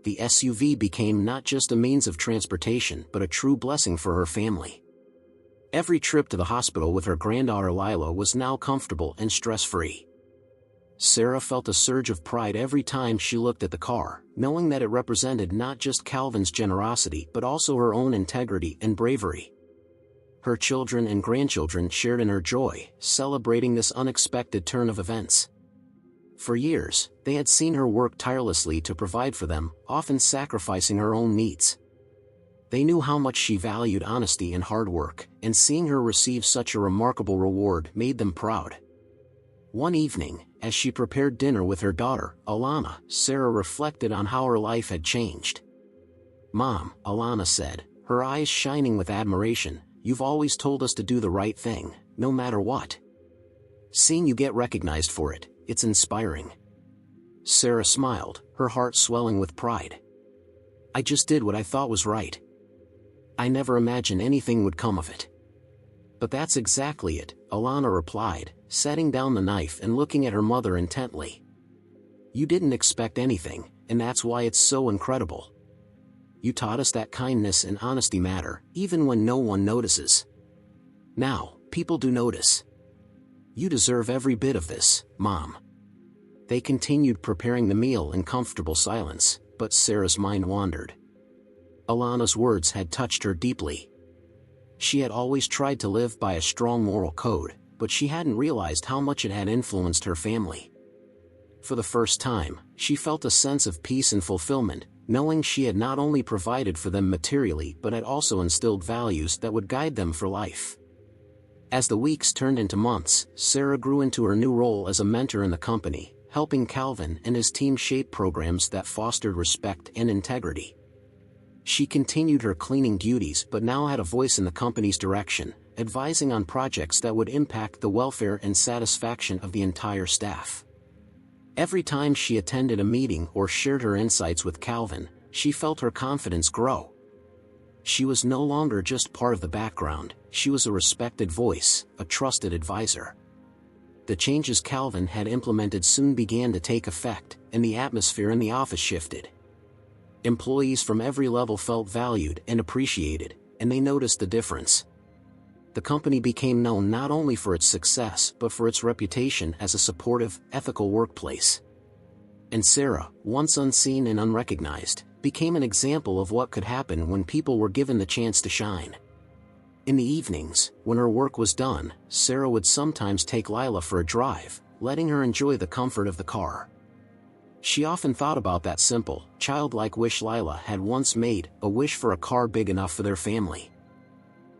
The SUV became not just a means of transportation but a true blessing for her family. Every trip to the hospital with her granddaughter Lila was now comfortable and stress-free. Sarah felt a surge of pride every time she looked at the car, knowing that it represented not just Calvin's generosity but also her own integrity and bravery. Her children and grandchildren shared in her joy, celebrating this unexpected turn of events. For years, they had seen her work tirelessly to provide for them, often sacrificing her own needs. They knew how much she valued honesty and hard work, and seeing her receive such a remarkable reward made them proud. One evening, as she prepared dinner with her daughter, Alana, Sarah reflected on how her life had changed. "Mom," Alana said, her eyes shining with admiration, "you've always told us to do the right thing, no matter what. Seeing you get recognized for it, it's inspiring." Sarah smiled, her heart swelling with pride. "I just did what I thought was right. I never imagined anything would come of it." "But that's exactly it," Alana replied, setting down the knife and looking at her mother intently. "You didn't expect anything, and that's why it's so incredible. You taught us that kindness and honesty matter, even when no one notices. Now, people do notice. You deserve every bit of this, Mom." They continued preparing the meal in comfortable silence, but Sarah's mind wandered. Alana's words had touched her deeply. She had always tried to live by a strong moral code, but she hadn't realized how much it had influenced her family. For the first time, she felt a sense of peace and fulfillment, knowing she had not only provided for them materially but had also instilled values that would guide them for life. As the weeks turned into months, Sarah grew into her new role as a mentor in the company, helping Calvin and his team shape programs that fostered respect and integrity. She continued her cleaning duties but now had a voice in the company's direction, advising on projects that would impact the welfare and satisfaction of the entire staff. Every time she attended a meeting or shared her insights with Calvin, she felt her confidence grow. She was no longer just part of the background, she was a respected voice, a trusted advisor. The changes Calvin had implemented soon began to take effect, and the atmosphere in the office shifted. Employees from every level felt valued and appreciated, and they noticed the difference. The company became known not only for its success but for its reputation as a supportive, ethical workplace. And Sarah, once unseen and unrecognized, became an example of what could happen when people were given the chance to shine. In the evenings, when her work was done, Sarah would sometimes take Lila for a drive, letting her enjoy the comfort of the car. She often thought about that simple, childlike wish Lila had once made, a wish for a car big enough for their family.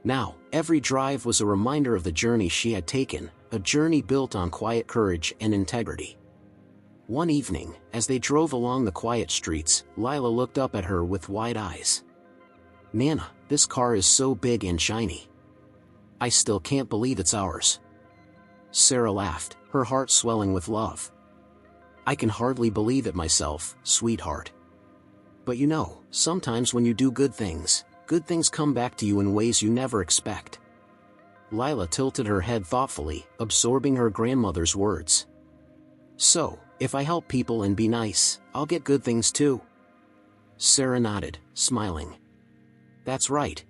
Now, every drive was a reminder of the journey she had taken, a journey built on quiet courage and integrity. One evening, as they drove along the quiet streets, Lila looked up at her with wide eyes. "Nana, this car is so big and shiny. I still can't believe it's ours." Sarah laughed, her heart swelling with love. "I can hardly believe it myself, sweetheart. But you know, sometimes when you do good things come back to you in ways you never expect." Lila tilted her head thoughtfully, absorbing her grandmother's words. "So, if I help people and be nice, I'll get good things too?" Sarah nodded, smiling. "That's right.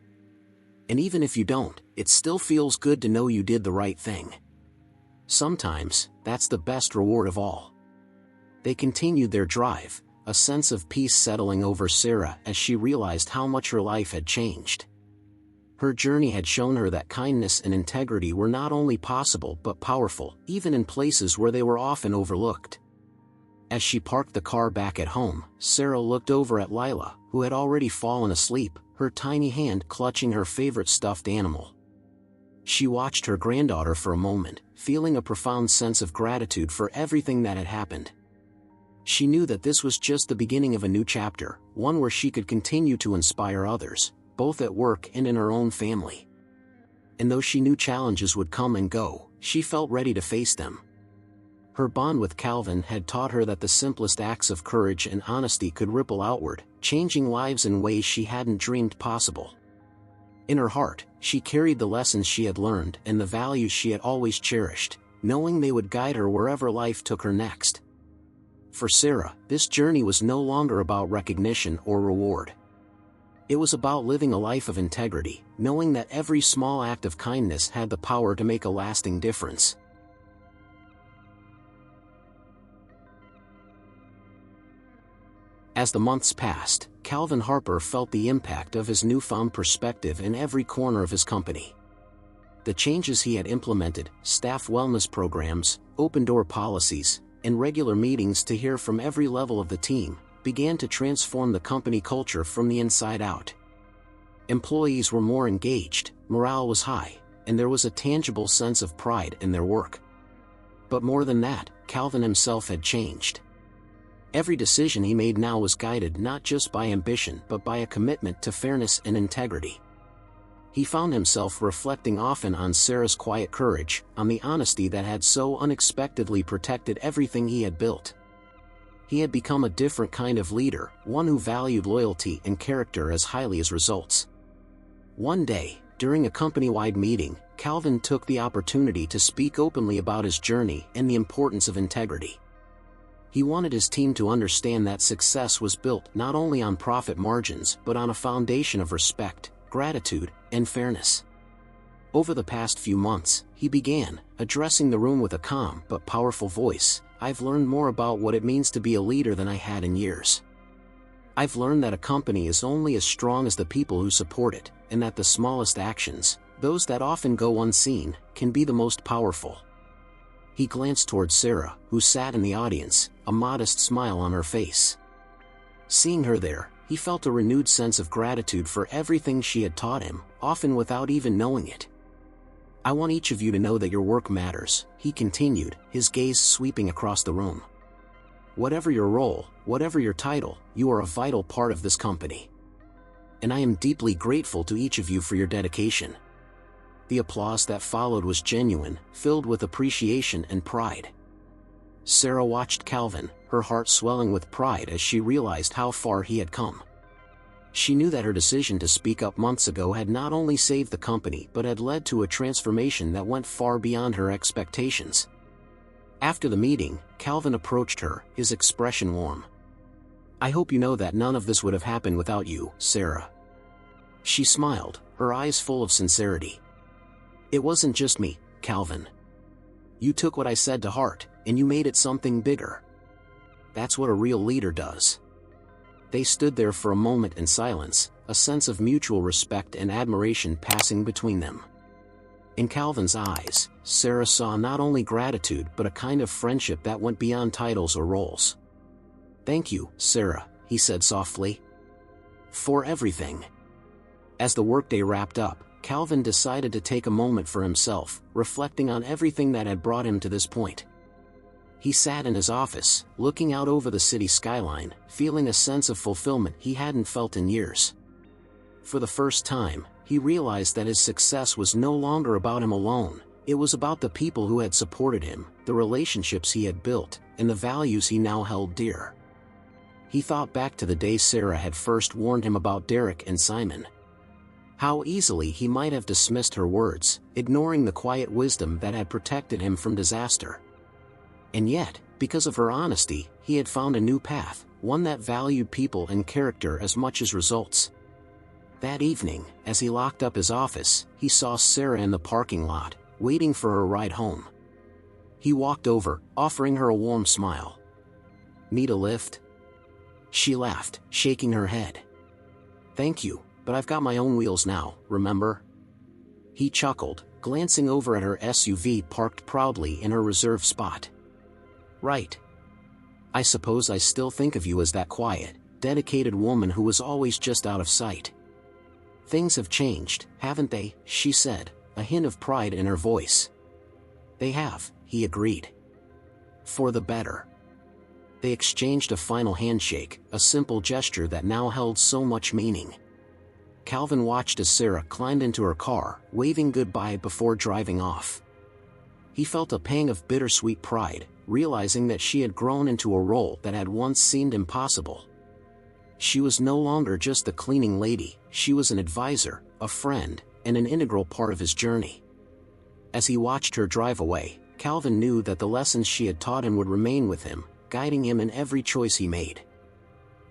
And even if you don't, it still feels good to know you did the right thing. Sometimes, that's the best reward of all." They continued their drive, a sense of peace settling over Sarah as she realized how much her life had changed. Her journey had shown her that kindness and integrity were not only possible but powerful, even in places where they were often overlooked. As she parked the car back at home, Sarah looked over at Lila, who had already fallen asleep, her tiny hand clutching her favorite stuffed animal. She watched her granddaughter for a moment, feeling a profound sense of gratitude for everything that had happened. She knew that this was just the beginning of a new chapter, one where she could continue to inspire others, both at work and in her own family. And though she knew challenges would come and go, she felt ready to face them. Her bond with Calvin had taught her that the simplest acts of courage and honesty could ripple outward, changing lives in ways she hadn't dreamed possible. In her heart, she carried the lessons she had learned and the values she had always cherished, knowing they would guide her wherever life took her next. For Sarah, this journey was no longer about recognition or reward. It was about living a life of integrity, knowing that every small act of kindness had the power to make a lasting difference. As the months passed, Calvin Harper felt the impact of his newfound perspective in every corner of his company. The changes he had implemented, staff wellness programs, open-door policies, and regular meetings to hear from every level of the team, began to transform the company culture from the inside out. Employees were more engaged, morale was high, and there was a tangible sense of pride in their work. But more than that, Calvin himself had changed. Every decision he made now was guided not just by ambition but by a commitment to fairness and integrity. He found himself reflecting often on Sarah's quiet courage, on the honesty that had so unexpectedly protected everything he had built. He had become a different kind of leader, one who valued loyalty and character as highly as results. One day, during a company-wide meeting, Calvin took the opportunity to speak openly about his journey and the importance of integrity. He wanted his team to understand that success was built not only on profit margins but on a foundation of respect, gratitude, and fairness. Over the past few months, he began, addressing the room with a calm but powerful voice, "I've learned more about what it means to be a leader than I had in years. I've learned that a company is only as strong as the people who support it, and that the smallest actions, those that often go unseen, can be the most powerful." He glanced toward Sarah, who sat in the audience, a modest smile on her face. Seeing her there, he felt a renewed sense of gratitude for everything she had taught him, often without even knowing it. "I want each of you to know that your work matters," he continued, his gaze sweeping across the room. "Whatever your role, whatever your title, you are a vital part of this company. And I am deeply grateful to each of you for your dedication." The applause that followed was genuine, filled with appreciation and pride. Sarah watched Calvin, her heart swelling with pride as she realized how far he had come. She knew that her decision to speak up months ago had not only saved the company but had led to a transformation that went far beyond her expectations. After the meeting, Calvin approached her, his expression warm. "I hope you know that none of this would have happened without you, Sarah." She smiled, her eyes full of sincerity. "It wasn't just me, Calvin. You took what I said to heart, and you made it something bigger. That's what a real leader does." They stood there for a moment in silence, a sense of mutual respect and admiration passing between them. In Calvin's eyes, Sarah saw not only gratitude but a kind of friendship that went beyond titles or roles. "Thank you, Sarah," he said softly. "For everything." As the workday wrapped up, Calvin decided to take a moment for himself, reflecting on everything that had brought him to this point. He sat in his office, looking out over the city skyline, feeling a sense of fulfillment he hadn't felt in years. For the first time, he realized that his success was no longer about him alone. It was about the people who had supported him, the relationships he had built, and the values he now held dear. He thought back to the day Sarah had first warned him about Derek and Simon. How easily he might have dismissed her words, ignoring the quiet wisdom that had protected him from disaster. And yet, because of her honesty, he had found a new path, one that valued people and character as much as results. That evening, as he locked up his office, he saw Sarah in the parking lot, waiting for her ride home. He walked over, offering her a warm smile. "Need a lift?" She laughed, shaking her head. "Thank you, but I've got my own wheels now, remember?" He chuckled, glancing over at her SUV parked proudly in her reserved spot. "Right. I suppose I still think of you as that quiet, dedicated woman who was always just out of sight." "Things have changed, haven't they?" she said, a hint of pride in her voice. "They have," he agreed. "For the better." They exchanged a final handshake, a simple gesture that now held so much meaning. Calvin watched as Sarah climbed into her car, waving goodbye before driving off. He felt a pang of bittersweet pride, realizing that she had grown into a role that had once seemed impossible. She was no longer just the cleaning lady, she was an advisor, a friend, and an integral part of his journey. As he watched her drive away, Calvin knew that the lessons she had taught him would remain with him, guiding him in every choice he made.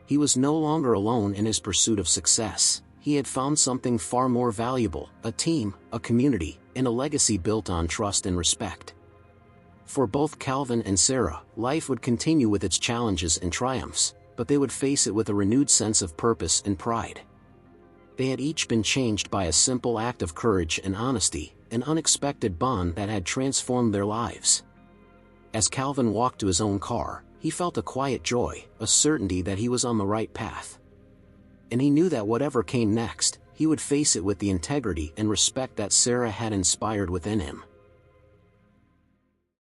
He was no longer alone in his pursuit of success. He had found something far more valuable, a team, a community, and a legacy built on trust and respect. For both Calvin and Sarah, life would continue with its challenges and triumphs, but they would face it with a renewed sense of purpose and pride. They had each been changed by a simple act of courage and honesty, an unexpected bond that had transformed their lives. As Calvin walked to his own car, he felt a quiet joy, a certainty that he was on the right path. And he knew that whatever came next, he would face it with the integrity and respect that Sarah had inspired within him.